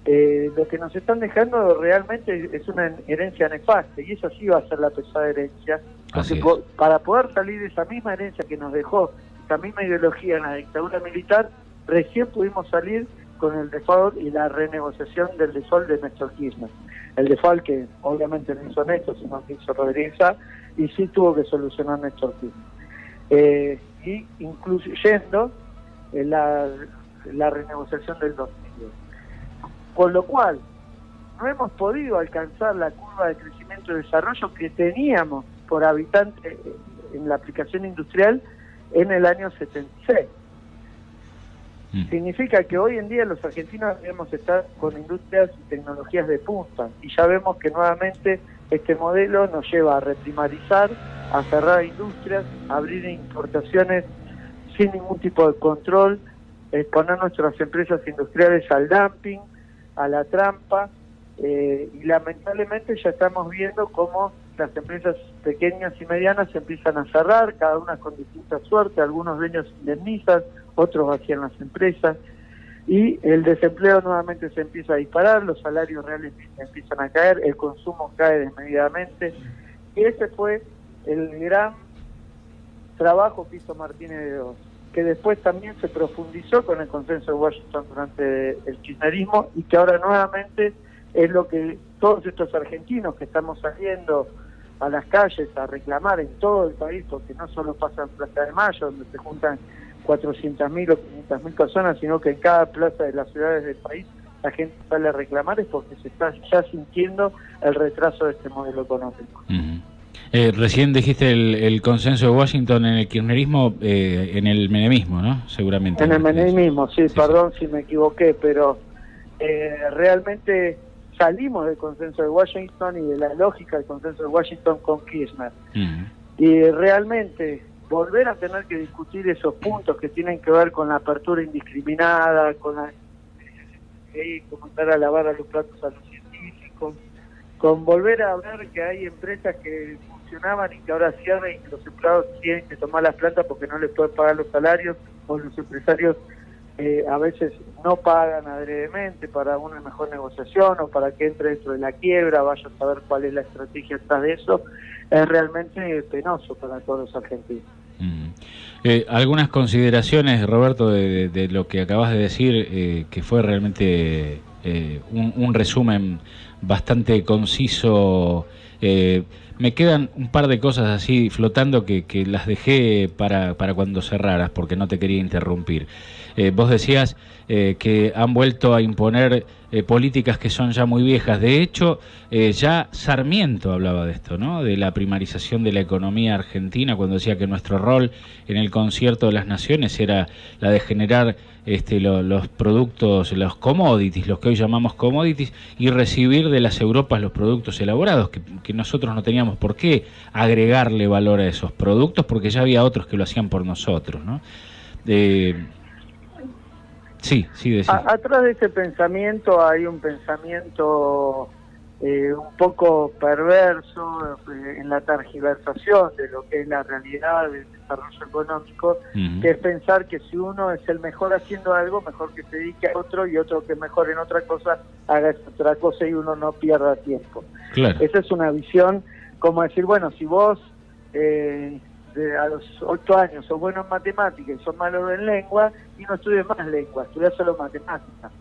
Lo que nos están dejando realmente es una herencia nefasta, y esa sí va a ser la pesada herencia, porque para poder salir de esa misma herencia que nos dejó esta misma ideología en la dictadura militar, recién pudimos salir con el default y la renegociación del default de Néstor Kirchner. El default que obviamente no hizo Néstor, sino que hizo Rodríguez Sá, y sí tuvo que solucionar Néstor Kirchner. Y incluyendo la renegociación del 2010. Con lo cual, no hemos podido alcanzar la curva de crecimiento y desarrollo que teníamos por habitante en la aplicación industrial en el año 76. Significa que hoy en día los argentinos debemos estar con industrias y tecnologías de punta, y ya vemos que nuevamente este modelo nos lleva a reprimarizar, a cerrar industrias, a abrir importaciones sin ningún tipo de control, exponer nuestras empresas industriales al dumping, a la trampa, y lamentablemente ya estamos viendo cómo las empresas pequeñas y medianas se empiezan a cerrar, cada una con distinta suerte, algunos dueños indemnizan, otros vacían las empresas, y el desempleo nuevamente se empieza a disparar, los salarios reales empiezan a caer, el consumo cae desmedidamente, y ese fue el gran trabajo que hizo Martínez de Oz, que después también se profundizó con el consenso de Washington durante el kirchnerismo, y que ahora nuevamente es lo que todos estos argentinos que estamos saliendo a las calles a reclamar en todo el país, porque no solo pasa en Plaza de Mayo, donde se juntan 400.000 o 500.000 personas, sino que en cada plaza de las ciudades del país la gente sale a reclamar, es porque se está ya sintiendo el retraso de este modelo económico. Recién dijiste el consenso de Washington en el kirchnerismo, en el menemismo, ¿no? Seguramente. En el menemismo, sí, perdón si me equivoqué, pero realmente salimos del consenso de Washington y de la lógica del consenso de Washington con Kirchner. Y realmente volver a tener que discutir esos puntos que tienen que ver con la apertura indiscriminada, con la comenzar a lavar a los platos a los científicos, con volver a ver que hay empresas que funcionaban y que ahora cierran, y que los empleados tienen que tomar las plantas porque no les pueden pagar los salarios, o los empresarios a veces no pagan adredemente para una mejor negociación o para que entre dentro de la quiebra, vaya a saber cuál es la estrategia detrás de eso. Es realmente penoso para todos los argentinos. Algunas consideraciones, Roberto, de lo que acabas de decir, que fue realmente un resumen bastante conciso. Me quedan un par de cosas así flotando que las dejé para cuando cerraras, porque no te quería interrumpir. Vos decías que han vuelto a imponer políticas que son ya muy viejas. De hecho, ya Sarmiento hablaba de esto, ¿no? De la primarización de la economía argentina, cuando decía que nuestro rol en el concierto de las naciones era la de generar los productos, los commodities, los que hoy llamamos commodities, y recibir de las Europas los productos elaborados, que nosotros no teníamos por qué agregarle valor a esos productos, porque ya había otros que lo hacían por nosotros, ¿no? Sí, decía. Atrás de ese pensamiento hay un pensamiento un poco perverso en la tergiversación de lo que es la realidad del desarrollo económico, que es pensar que si uno es el mejor haciendo algo, mejor que se dedique a otro, y otro que mejor en otra cosa haga otra cosa y uno no pierda tiempo. Claro. Esa es una visión como decir, bueno, si vos a los 8 años sos bueno en matemáticas y sos malo en lengua, y no estudies más lengua, estudias solo matemáticas.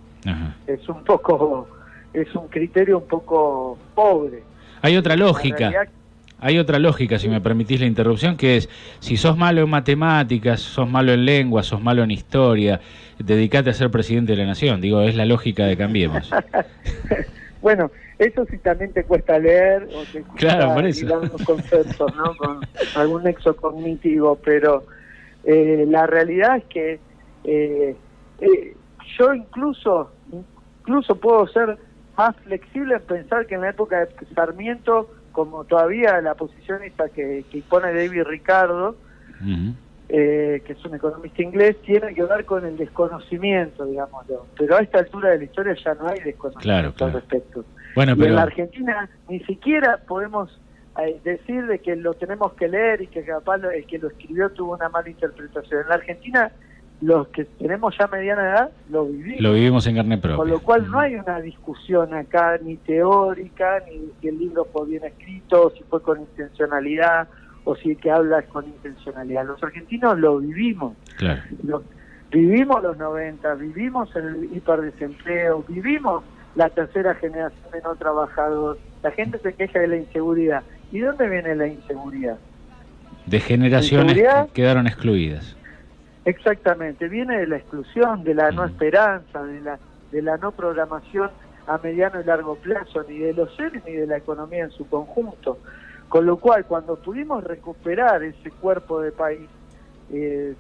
Es un criterio un poco pobre. Hay otra lógica, si me permitís la interrupción, que es, si sos malo en matemáticas, sos malo en lengua, sos malo en historia, dedicate a ser presidente de la nación. Digo, es la lógica de Cambiemos. Bueno, eso sí también te cuesta leer, o te cuesta unos conceptos, ¿no? Con algún nexo cognitivo, pero la realidad es que yo incluso puedo ser más flexible en pensar que en la época de Sarmiento, como todavía la posición esta que impone David Ricardo, que es un economista inglés, tiene que ver con el desconocimiento, digámoslo. Pero a esta altura de la historia ya no hay desconocimiento al respecto. Bueno, pero en la Argentina ni siquiera podemos decir de que lo tenemos que leer y que capaz el que lo escribió tuvo una mala interpretación. En la Argentina, los que tenemos ya mediana edad, lo vivimos en carne propia. Con lo cual no hay una discusión acá, ni teórica, ni si el libro fue bien escrito, si fue con intencionalidad, o si el que habla es con intencionalidad. Los argentinos lo vivimos. Claro. Vivimos los 90, vivimos el hiperdesempleo, vivimos la tercera generación de no trabajadores. La gente se queja de la inseguridad. ¿Y dónde viene la inseguridad? De generaciones que quedaron excluidas. Exactamente, viene de la exclusión, de la no esperanza, de la no programación a mediano y largo plazo, ni de los seres ni de la economía en su conjunto. Con lo cual, cuando pudimos recuperar ese cuerpo de país,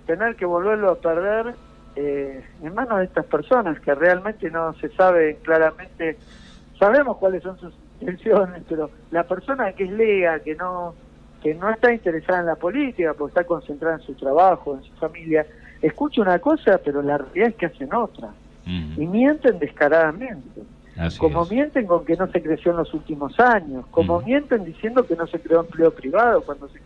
tener que volverlo a perder en manos de estas personas que realmente no se sabe claramente, sabemos cuáles son sus intenciones, pero la persona que es lega, que no está interesada en la política porque está concentrada en su trabajo, en su familia, escucha una cosa, pero la realidad es que hacen otra. Y mienten descaradamente. Como mienten con que no se creció en los últimos años, como mienten diciendo que no se creó empleo privado, cuando se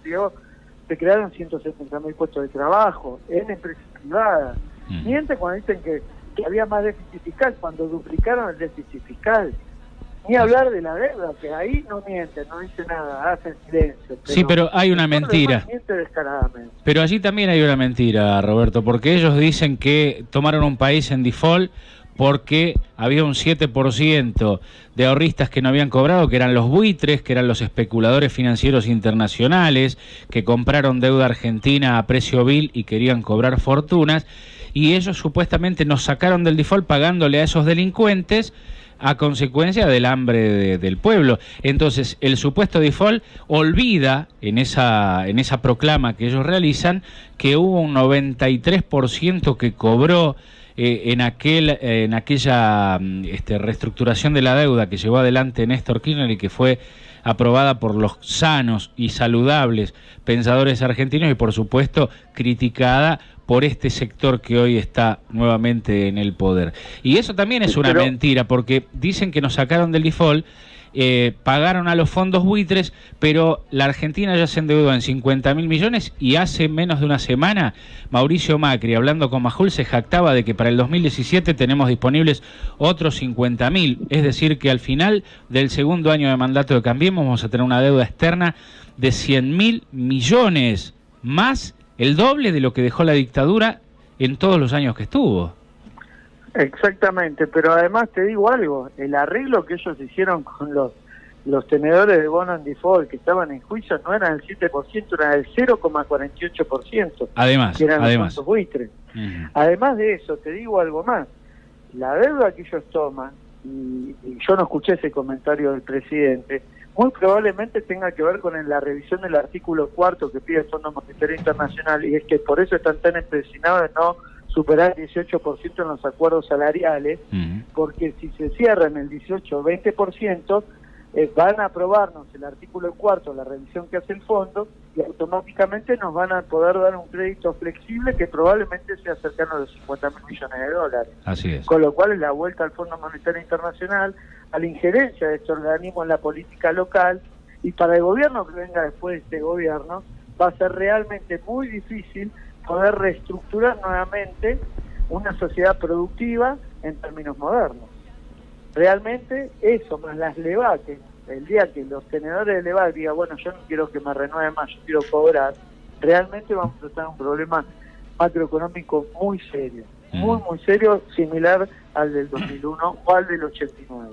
crearon 170.000 puestos de trabajo en empresas privadas. Mienten cuando dicen que había más déficit fiscal, cuando duplicaron el déficit fiscal. Ni hablar de la deuda, que ahí no mienten, no dicen nada, hacen silencio. Sí, pero hay una mentira. Miente descaradamente. Pero allí también hay una mentira, Roberto, porque ellos dicen que tomaron un país en default porque había un 7% de ahorristas que no habían cobrado, que eran los buitres, que eran los especuladores financieros internacionales, que compraron deuda argentina a precio vil y querían cobrar fortunas, y ellos supuestamente nos sacaron del default pagándole a esos delincuentes a consecuencia del hambre del pueblo. Entonces, el supuesto default olvida, en esa proclama que ellos realizan, que hubo un 93% que cobró en aquella reestructuración de la deuda que llevó adelante Néstor Kirchner y que fue aprobada por los sanos y saludables pensadores argentinos y, por supuesto, criticada por este sector que hoy está nuevamente en el poder. Y eso también es una mentira, porque dicen que nos sacaron del default, pagaron a los fondos buitres, pero la Argentina ya se endeudó en 50.000 millones y hace menos de una semana Mauricio Macri, hablando con Majul, se jactaba de que para el 2017 tenemos disponibles otros 50.000, es decir que al final del segundo año de mandato de Cambiemos vamos a tener una deuda externa de 100.000 millones, más el doble de lo que dejó la dictadura en todos los años que estuvo. Exactamente, pero además te digo algo, el arreglo que ellos hicieron con los tenedores de bono en default que estaban en juicio no eran el 7%, eran el 0,48%. Además, que eran los fondos buitres. Además de eso, te digo algo más, la deuda que ellos toman, y yo no escuché ese comentario del presidente, muy probablemente tenga que ver con la revisión del artículo 4 que pide el Fondo Monetario Internacional, y es que por eso están tan empecinados de no superar el 18% en los acuerdos salariales, porque si se cierran el 18 o 20%, van a aprobarnos el artículo 4, la revisión que hace el fondo, y automáticamente nos van a poder dar un crédito flexible que probablemente sea cercano a los 50.000 millones de dólares. Así es. Con lo cual es la vuelta al Fondo Monetario Internacional, a la injerencia de este organismo en la política local, y para el gobierno que venga después de este gobierno, va a ser realmente muy difícil poder reestructurar nuevamente una sociedad productiva en términos modernos. Realmente eso, más las LEVA, que el día que los tenedores de LEVA digan, bueno, yo no quiero que me renueve más, yo quiero cobrar, realmente vamos a tener un problema macroeconómico muy serio, muy serio, similar al del 2001 o al del 89.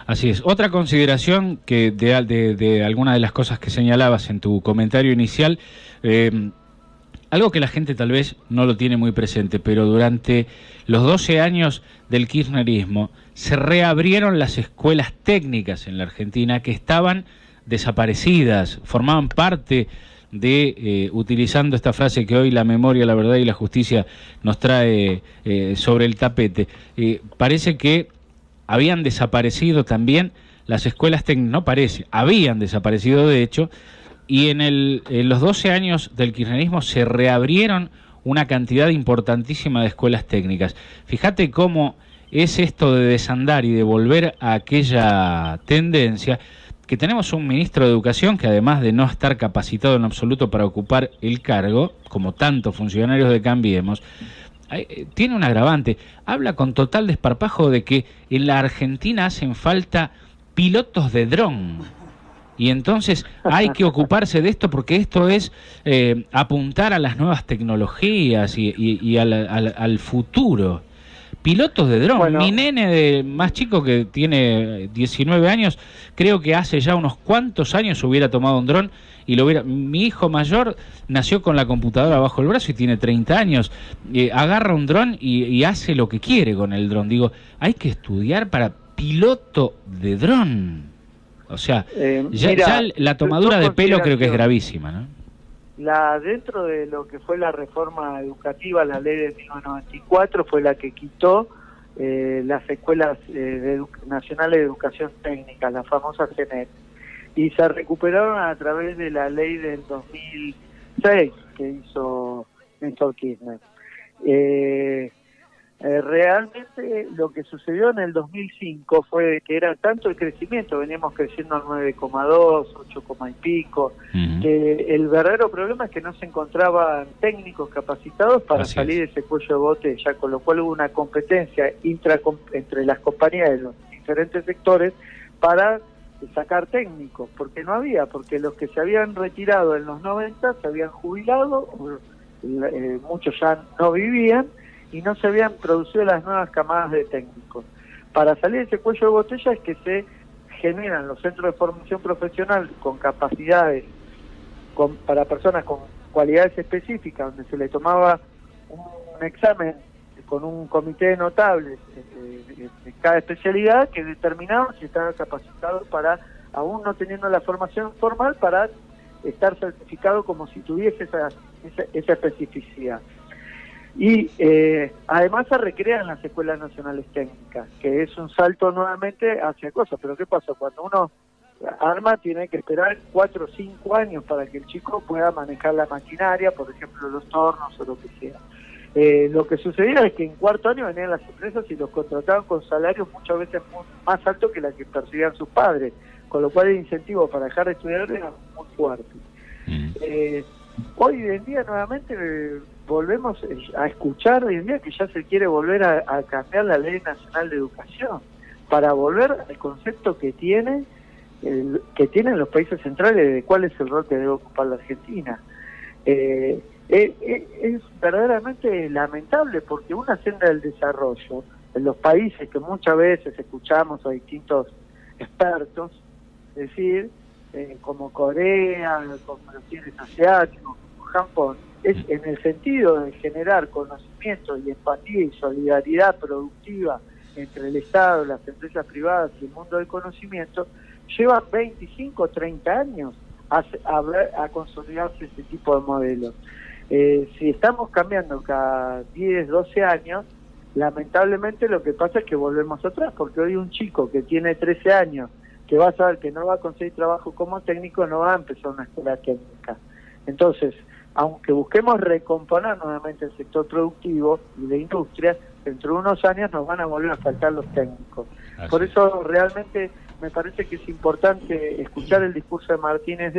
Así es. Otra consideración que de alguna de las cosas que señalabas en tu comentario inicial, algo que la gente tal vez no lo tiene muy presente, pero durante los 12 años del kirchnerismo se reabrieron las escuelas técnicas en la Argentina que estaban desaparecidas, formaban parte de, utilizando esta frase que hoy la memoria, la verdad y la justicia nos trae sobre el tapete, parece que habían desaparecido también las escuelas técnicas, no parece, habían desaparecido de hecho, y en los 12 años del kirchnerismo se reabrieron una cantidad importantísima de escuelas técnicas. Fíjate cómo es esto de desandar y de volver a aquella tendencia, que tenemos un ministro de Educación que además de no estar capacitado en absoluto para ocupar el cargo, como tantos funcionarios de Cambiemos, tiene un agravante. Habla con total desparpajo de que en la Argentina hacen falta pilotos de dron. Y entonces hay que ocuparse de esto porque esto es apuntar a las nuevas tecnologías y al futuro. Pilotos de dron. Bueno, mi nene más chico, que tiene 19 años, creo que hace ya unos cuantos años hubiera tomado un dron y lo hubiera... Mi hijo mayor nació con la computadora bajo el brazo y tiene 30 añs. Agarra un dron y hace lo que quiere con el dron. Digo, hay que estudiar para piloto de dron. O sea, ya la tomadura de pelo creo que es gravísima, ¿no? Dentro de lo que fue la reforma educativa, la ley de 1994 fue la que quitó las escuelas nacionales de educación técnica, las famosas CENET, y se recuperaron a través de la ley del 2006 que hizo Néstor Kirchner. Realmente lo que sucedió en el 2005 fue que era tanto el crecimiento, veníamos creciendo al 9,2, 8, y pico, que el verdadero problema es que no se encontraban técnicos capacitados para salir de ese cuello de botella, con lo cual hubo una competencia entre las compañías de los diferentes sectores para sacar técnicos, porque no había, porque los que se habían retirado en los 90 se habían jubilado, muchos ya no vivían, y no se habían producido las nuevas camadas de técnicos. Para salir de ese cuello de botella es que se generan los centros de formación profesional con capacidades para personas con cualidades específicas, donde se le tomaba un examen con un comité de notables de cada especialidad que determinaba si estaba capacitado para, aún no teniendo la formación formal, para estar certificado como si tuviese esa especificidad. Y además se recrean las escuelas nacionales técnicas, que es un salto nuevamente hacia cosas. Pero ¿qué pasa? Cuando uno arma, tiene que esperar 4 o 5 años para que el chico pueda manejar la maquinaria, por ejemplo los tornos o lo que sea. Lo que sucedía es que en cuarto año venían las empresas y los contrataban con salarios muchas veces más altos que los que percibían sus padres, con lo cual el incentivo para dejar de estudiar era muy fuerte. Hoy en día nuevamente volvemos a escuchar hoy en día que ya se quiere volver a cambiar la Ley Nacional de Educación para volver al concepto que tienen los países centrales de cuál es el rol que debe ocupar la Argentina. Es verdaderamente lamentable porque una senda del desarrollo en los países que muchas veces escuchamos a distintos expertos decir, como Corea, como los países asiáticos, como Japón, es en el sentido de generar conocimiento y empatía y solidaridad productiva entre el Estado, las empresas privadas y el mundo del conocimiento, llevan 25 o 30 años a consolidarse este tipo de modelos. Si estamos cambiando cada 10, 12 años, lamentablemente lo que pasa es que volvemos atrás, porque hoy un chico que tiene 13 años, que va a saber que no va a conseguir trabajo como técnico, no va a empezar una escuela técnica. Entonces, aunque busquemos recomponer nuevamente el sector productivo y de industria, dentro de unos años nos van a volver a faltar los técnicos. Así. Por eso realmente me parece que es importante escuchar el discurso de Martínez,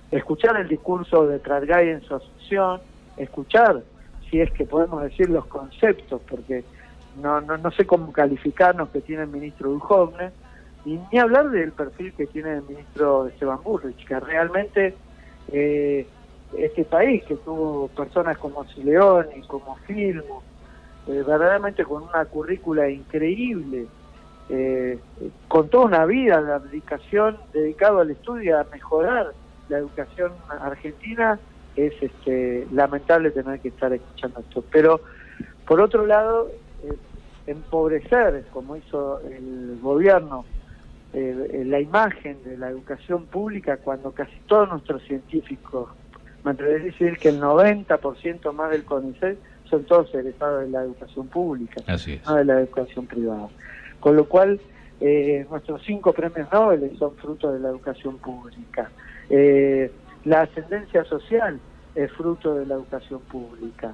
escuchar el discurso de Trargay en su asunción, escuchar, si es que podemos decir, los conceptos, porque no sé cómo calificarnos que tiene el ministro Duhovne, y ni hablar del perfil que tiene el ministro Esteban Bullrich, que realmente este país, que tuvo personas como Sileoni, como Filmo, verdaderamente con una currícula increíble, con toda una vida de abdicación dedicado al estudio, a mejorar la educación argentina, es lamentable tener que estar escuchando esto. Pero, por otro lado, empobrecer, como hizo el gobierno, la imagen de la educación pública, cuando casi todos nuestros científicos, me atrevería a decir que el 90% más del CONICET son todos egresados de la educación pública, no de la educación privada. Con lo cual, nuestros 5 premios Nobel son fruto de la educación pública. La ascendencia social es fruto de la educación pública.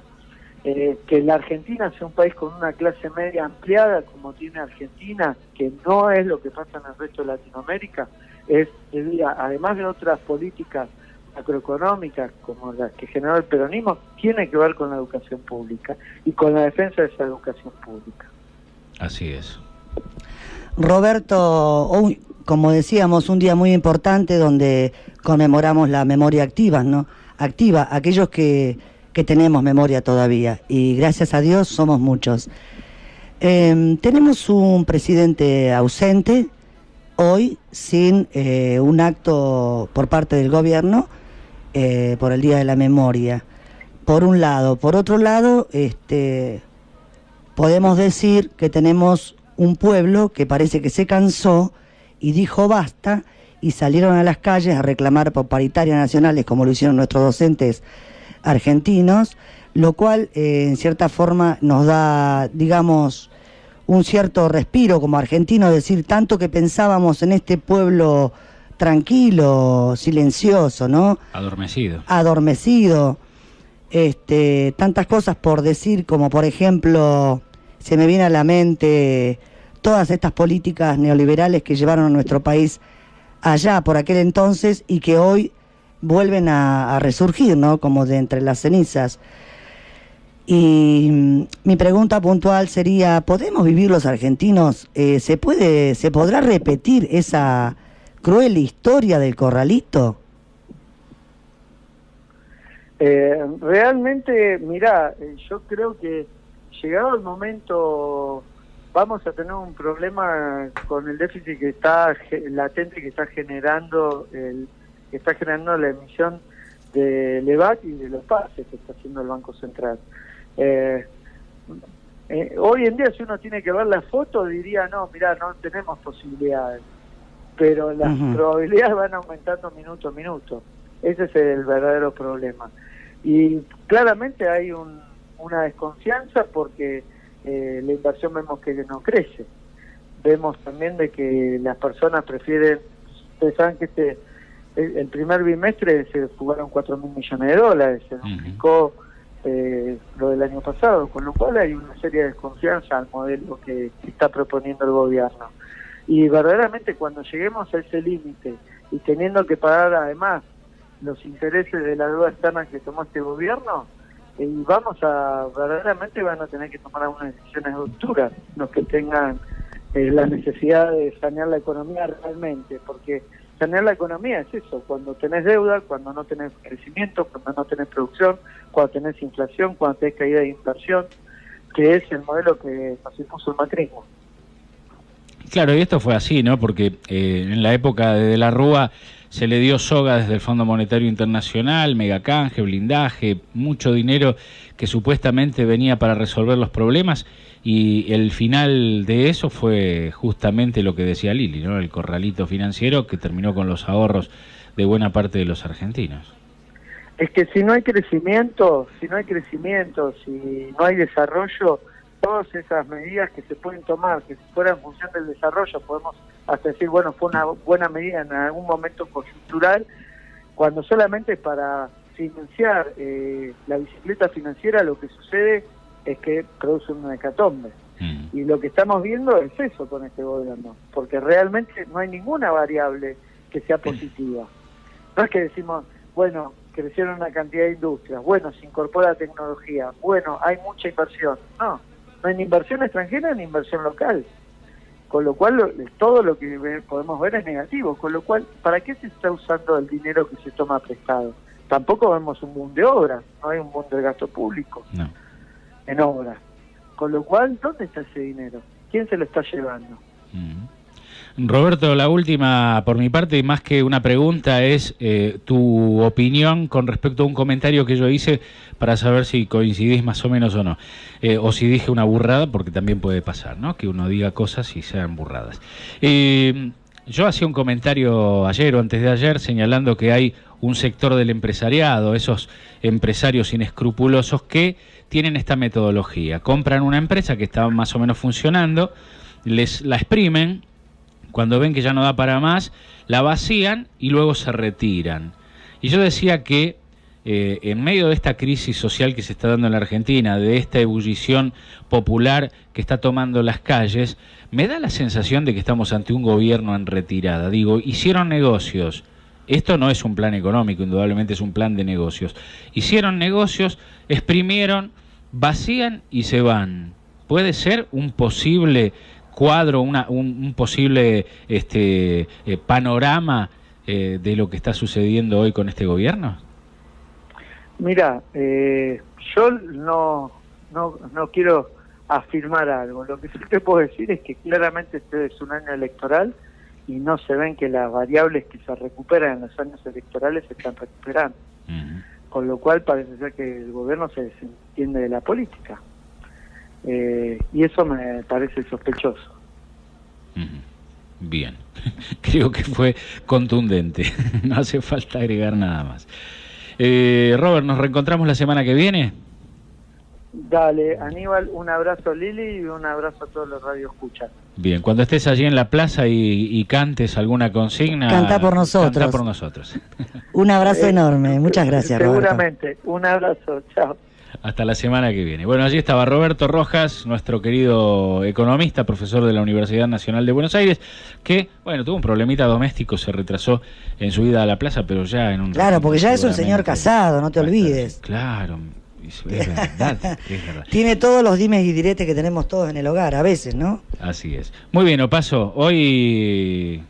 Que la Argentina sea un país con una clase media ampliada como tiene Argentina, que no es lo que pasa en el resto de Latinoamérica, además de otras políticas macroeconómicas como las que generó el peronismo, tiene que ver con la educación pública y con la defensa de esa educación pública. Así es. Roberto, como decíamos, un día muy importante donde conmemoramos la memoria activa, ¿no? Activa, aquellos que tenemos memoria todavía, y gracias a Dios somos muchos. Tenemos un presidente ausente hoy, sin un acto por parte del gobierno por el Día de la Memoria, por un lado. Por otro lado, podemos decir que tenemos un pueblo que parece que se cansó y dijo basta, y salieron a las calles a reclamar por paritarias nacionales, como lo hicieron nuestros docentes argentinos, lo cual en cierta forma nos da, digamos, un cierto respiro como argentinos, decir tanto que pensábamos en este pueblo tranquilo, silencioso, ¿no? Adormecido. Tantas cosas por decir, como por ejemplo, se me viene a la mente todas estas políticas neoliberales que llevaron a nuestro país allá por aquel entonces y que hoy vuelven a resurgir, ¿no? Como de entre las cenizas. Y mi pregunta puntual sería, ¿podemos vivir los argentinos? ¿Se podrá repetir esa cruel historia del corralito? Realmente, mirá, yo creo que llegado el momento vamos a tener un problema con el déficit que está latente, que está generando la emisión del EVAC y de los pases que está haciendo el Banco Central. Hoy en día, si uno tiene que ver la foto, diría, no, mirá, no tenemos posibilidades, pero las probabilidades van aumentando minuto a minuto. Ese es el verdadero problema. Y claramente hay una desconfianza porque la inversión vemos que no crece. Vemos también de que las personas prefieren, ustedes saben que el primer bimestre se fugaron $4.000 millones, se duplicó lo del año pasado, con lo cual hay una seria desconfianza al modelo que está proponiendo el gobierno. Y verdaderamente cuando lleguemos a ese límite y teniendo que pagar además los intereses de la deuda externa que tomó este gobierno, verdaderamente van a tener que tomar algunas decisiones duras los que tengan la necesidad de sanear la economía realmente, porque sanear la economía es eso, cuando tenés deuda, cuando no tenés crecimiento, cuando no tenés producción, cuando tenés inflación, cuando tenés caída de inversión, que es el modelo que nos impuso el macrismo. Claro, y esto fue así, ¿no? Porque en la época de la Rúa se le dio soga desde el Fondo Monetario Internacional, megacanje, blindaje, mucho dinero que supuestamente venía para resolver los problemas, y el final de eso fue justamente lo que decía Lili, ¿no? El corralito financiero que terminó con los ahorros de buena parte de los argentinos. Es que si no hay crecimiento, si no hay desarrollo, todas esas medidas que se pueden tomar, que si fuera en función del desarrollo, podemos hasta decir, bueno, fue una buena medida en algún momento coyuntural, cuando solamente para financiar la bicicleta financiera lo que sucede es que produce una hecatombe. Y lo que estamos viendo es eso con este gobierno, porque realmente no hay ninguna variable que sea positiva. No es que decimos, bueno, crecieron una cantidad de industrias, bueno, se incorpora tecnología, bueno, hay mucha inversión. No hay ni inversión extranjera ni inversión local. Con lo cual, todo lo que podemos ver es negativo. Con lo cual, ¿para qué se está usando el dinero que se toma prestado? Tampoco vemos un boom de obras, no hay un boom de gasto público en obras. Con lo cual, ¿dónde está ese dinero? ¿Quién se lo está llevando? Roberto, la última por mi parte, más que una pregunta, es tu opinión con respecto a un comentario que yo hice para saber si coincidís más o menos o no, o si dije una burrada, porque también puede pasar, ¿no? Que uno diga cosas y sean burradas. Yo hacía un comentario ayer o antes de ayer señalando que hay un sector del empresariado, esos empresarios inescrupulosos que tienen esta metodología. Compran una empresa que está más o menos funcionando, la exprimen, cuando ven que ya no da para más, la vacían y luego se retiran. Y yo decía que en medio de esta crisis social que se está dando en la Argentina, de esta ebullición popular que está tomando las calles, me da la sensación de que estamos ante un gobierno en retirada. Digo, hicieron negocios. Esto no es un plan económico, indudablemente es un plan de negocios. Hicieron negocios, exprimieron, vacían y se van. ¿Puede ser un posible cuadro, un posible panorama de lo que está sucediendo hoy con este gobierno? Mira, yo no quiero afirmar algo. Lo que sí te puedo decir es que claramente este es un año electoral y no se ven que las variables que se recuperan en los años electorales se están recuperando. Con lo cual parece ser que el gobierno se desentiende de la política. Y eso me parece sospechoso. Bien, creo que fue contundente, no hace falta agregar nada más. Robert, ¿nos reencontramos la semana que viene? Dale, Aníbal, un abrazo a Lili y un abrazo a todos los radioescuchas. Bien, cuando estés allí en la plaza y cantes alguna consigna... Canta por nosotros. Canta por nosotros. Un abrazo enorme, muchas gracias, seguramente, Roberto. Un abrazo, chao. Hasta la semana que viene. Bueno, allí estaba Roberto Rojas, nuestro querido economista, profesor de la Universidad Nacional de Buenos Aires, que, bueno, tuvo un problemita doméstico, se retrasó en su ida a la plaza, pero ya en un... Claro, porque ya es un señor casado, no te olvides. Claro, es verdad, es verdad. Tiene todos los dimes y diretes que tenemos todos en el hogar, a veces, ¿no? Así es. Muy bien, Opaso, hoy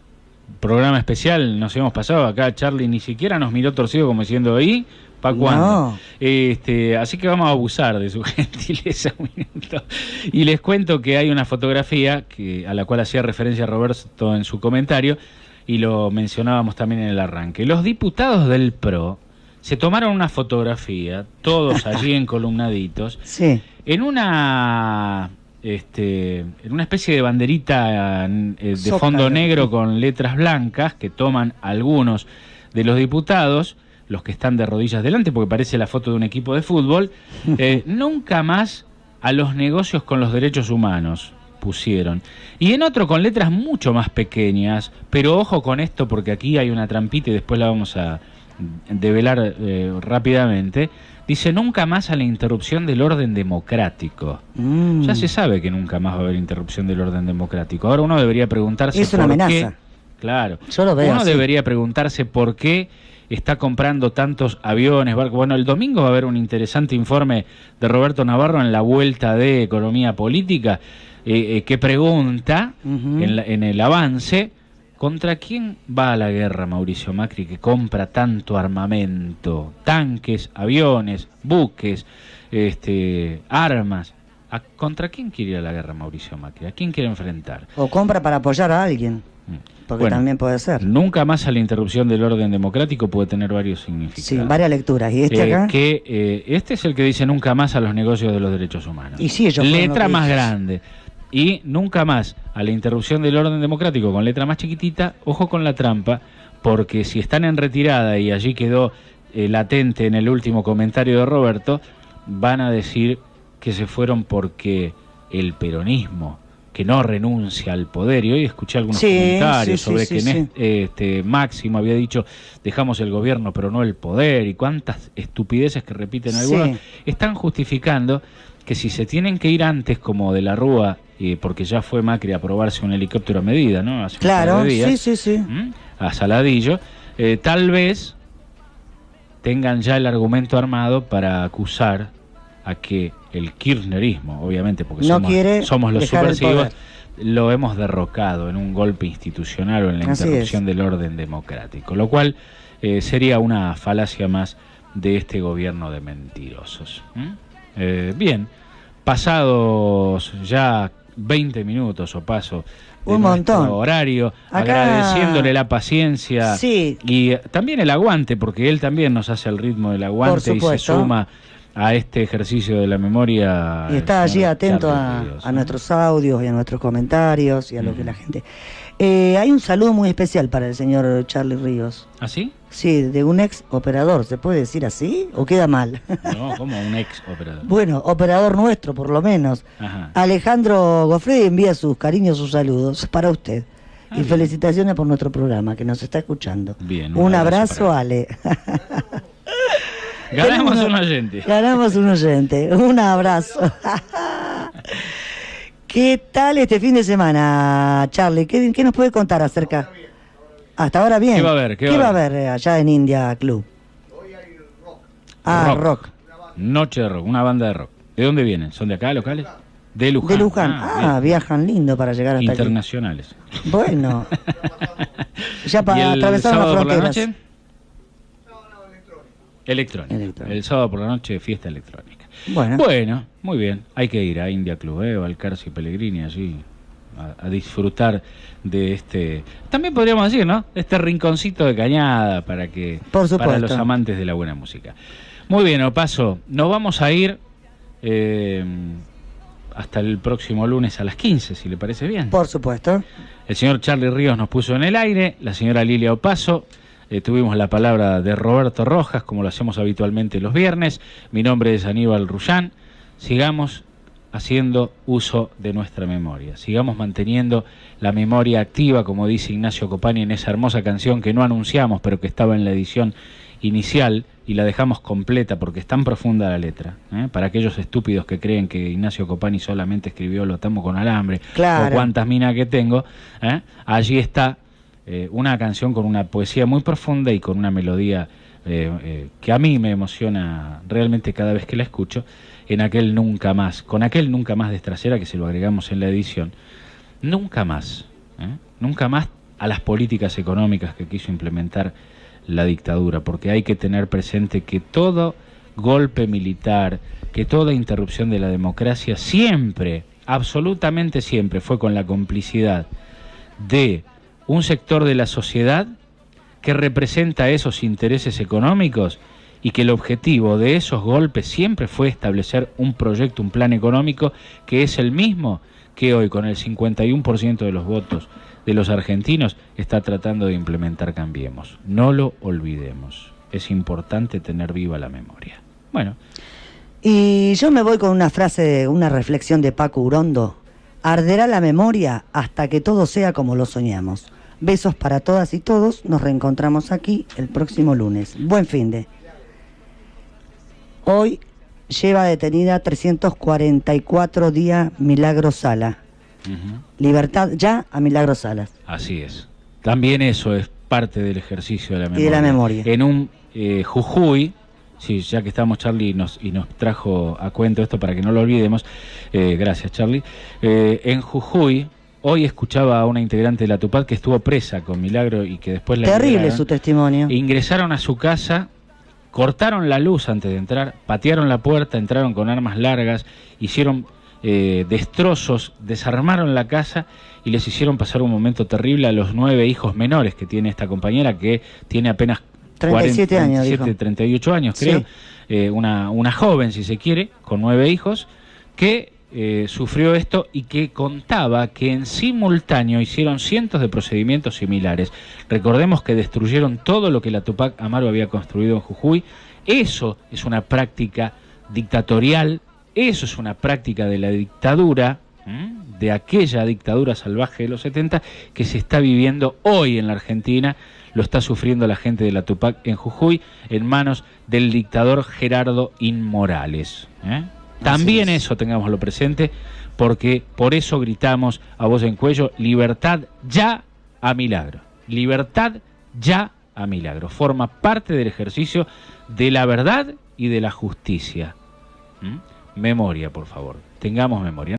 programa especial, nos hemos pasado acá, Charlie ni siquiera nos miró torcido como diciendo, ¿y para cuándo? No. Así que vamos a abusar de su gentileza un minuto. Y les cuento que hay una fotografía a la cual hacía referencia Roberto en su comentario, y lo mencionábamos también en el arranque. Los diputados del PRO se tomaron una fotografía, todos allí encolumnaditos, sí, en una especie de banderita de fondo negro con letras blancas que toman algunos de los diputados, los que están de rodillas delante, porque parece la foto de un equipo de fútbol. Nunca más a los negocios con los derechos humanos, pusieron. Y en otro con letras mucho más pequeñas, pero ojo con esto porque aquí hay una trampita y después la vamos a develar rápidamente. Dice, nunca más a la interrupción del orden democrático. Ya se sabe que nunca más va a haber interrupción del orden democrático. Ahora uno debería preguntarse es una por amenaza. qué. Claro. Yo lo veo uno así. Debería preguntarse por qué está comprando tantos aviones, barcos. Bueno, el domingo va a haber un interesante informe de Roberto Navarro en la vuelta de Economía Política, que pregunta en el avance, ¿contra quién va a la guerra Mauricio Macri, que compra tanto armamento, tanques, aviones, buques, armas? ¿Contra quién quiere ir a la guerra Mauricio Macri? ¿A quién quiere enfrentar? O compra para apoyar a alguien, porque bueno, también puede ser. Nunca más a la interrupción del orden democrático puede tener varios significados. Sí, varias lecturas. ¿Y este acá? Este es el que dice nunca más a los negocios de los derechos humanos. Y sí, ellos letra más grande. Y nunca más a la interrupción del orden democrático con letra más chiquitita. Ojo con la trampa, porque si están en retirada y allí quedó latente en el último comentario de Roberto, van a decir que se fueron porque el peronismo, que no renuncia al poder, y hoy escuché algunos comentarios sobre que Máximo había dicho dejamos el gobierno pero no el poder, y cuántas estupideces que repiten algunos, están justificando que si se tienen que ir antes, como de la Rúa, porque ya fue Macri a aprobarse un helicóptero a medida, ¿no? Hace un par de días, a Saladillo, tal vez tengan ya el argumento armado para acusar a que el kirchnerismo, obviamente, porque somos los subversivos, lo hemos derrocado en un golpe institucional o en la interrupción del orden democrático, lo cual sería una falacia más de este gobierno de mentirosos. Bien, pasados ya 20 minutos o paso de un montón horario, agradeciéndole la paciencia y también el aguante, porque él también nos hace el ritmo del aguante y se suma a este ejercicio de la memoria. Y está allí atento a nuestros audios y a nuestros comentarios y a lo que la gente... hay un saludo muy especial para el señor Charlie Ríos. ¿Ah, sí? Sí, de un ex operador. ¿Se puede decir así o queda mal? No, ¿cómo un ex operador? Bueno, operador nuestro por lo menos. Ajá. Alejandro Gofredi envía sus cariños, sus saludos para usted. Y felicitaciones por nuestro programa, que nos está escuchando. Bien, un abrazo Ale. Ganamos un oyente. Ganamos un oyente. Un abrazo. ¿Qué tal este fin de semana, Charlie? ¿Qué nos puede contar acerca? Hasta ahora bien. ¿Qué va a haber? ¿Qué va a haber allá en India Club? Rock. Noche de rock, una banda de rock. ¿De dónde vienen? ¿Son de acá, locales? De Luján. De Luján. Viajan lindo para llegar hasta internacionales. Aquí. Bueno. Ya para atravesar las sábado fronteras. Por la noche? Electrónica. El sábado por la noche, fiesta electrónica. Bueno, muy bien. Hay que ir a India Club, Balcarce y Pellegrini, allí, a disfrutar de este... También podríamos decir, ¿no? Este rinconcito de Cañada para los amantes de la buena música. Muy bien, Opaso. Nos vamos a ir hasta el próximo lunes a las 15, si le parece bien. Por supuesto. El señor Charlie Ríos nos puso en el aire, la señora Lilia Opaso. Tuvimos la palabra de Roberto Rojas, como lo hacemos habitualmente los viernes. Mi nombre es Aníbal Rullán. Sigamos haciendo uso de nuestra memoria. Sigamos manteniendo la memoria activa, como dice Ignacio Copani en esa hermosa canción que no anunciamos, pero que estaba en la edición inicial y la dejamos completa porque es tan profunda la letra. Para aquellos estúpidos que creen que Ignacio Copani solamente escribió Lo tamo con alambre, o Cuántas minas que tengo, allí está una canción con una poesía muy profunda y con una melodía que a mí me emociona realmente cada vez que la escucho, en aquel nunca más, con aquel nunca más de Estracera, que se lo agregamos en la edición. Nunca más a las políticas económicas que quiso implementar la dictadura, porque hay que tener presente que todo golpe militar, que toda interrupción de la democracia siempre, absolutamente siempre, fue con la complicidad de un sector de la sociedad que representa esos intereses económicos y que el objetivo de esos golpes siempre fue establecer un proyecto, un plan económico que es el mismo que hoy, con el 51% de los votos de los argentinos, está tratando de implementar Cambiemos. No lo olvidemos. Es importante tener viva la memoria. Bueno. Y yo me voy con una frase, una reflexión de Paco Urondo. Arderá la memoria hasta que todo sea como lo soñamos. Besos para todas y todos. Nos reencontramos aquí el próximo lunes. Buen finde. Hoy lleva detenida 344 días Milagro Sala. Libertad ya a Milagro Salas. Así es. También eso es parte del ejercicio de la memoria. Y de la memoria. En un Jujuy, sí, ya que estamos Charlie y nos trajo a cuento esto para que no lo olvidemos, gracias Charlie, en Jujuy, hoy escuchaba a una integrante de la Tupac que estuvo presa con Milagro y que después la Terrible liberaron. Su testimonio. Ingresaron a su casa, cortaron la luz antes de entrar, patearon la puerta, entraron con armas largas, hicieron destrozos, desarmaron la casa y les hicieron pasar un momento terrible a los 9 hijos menores que tiene esta compañera, que tiene apenas 37 años, 38 años, creo. Sí. Una joven, si se quiere, con 9 hijos, que sufrió esto y que contaba que en simultáneo hicieron cientos de procedimientos similares. Recordemos que destruyeron todo lo que la Tupac Amaru había construido en Jujuy. Eso es una práctica dictatorial. Eso es una práctica de la dictadura, de aquella dictadura salvaje de los 70, que se está viviendo hoy en la Argentina. Lo está sufriendo la gente de la Tupac en Jujuy, en manos del dictador Gerardo Inmorales. También eso tengámoslo presente, porque por eso gritamos a voz en cuello: libertad ya a Milagro. Libertad ya a Milagro. Forma parte del ejercicio de la verdad y de la justicia. Memoria, por favor. Tengamos memoria.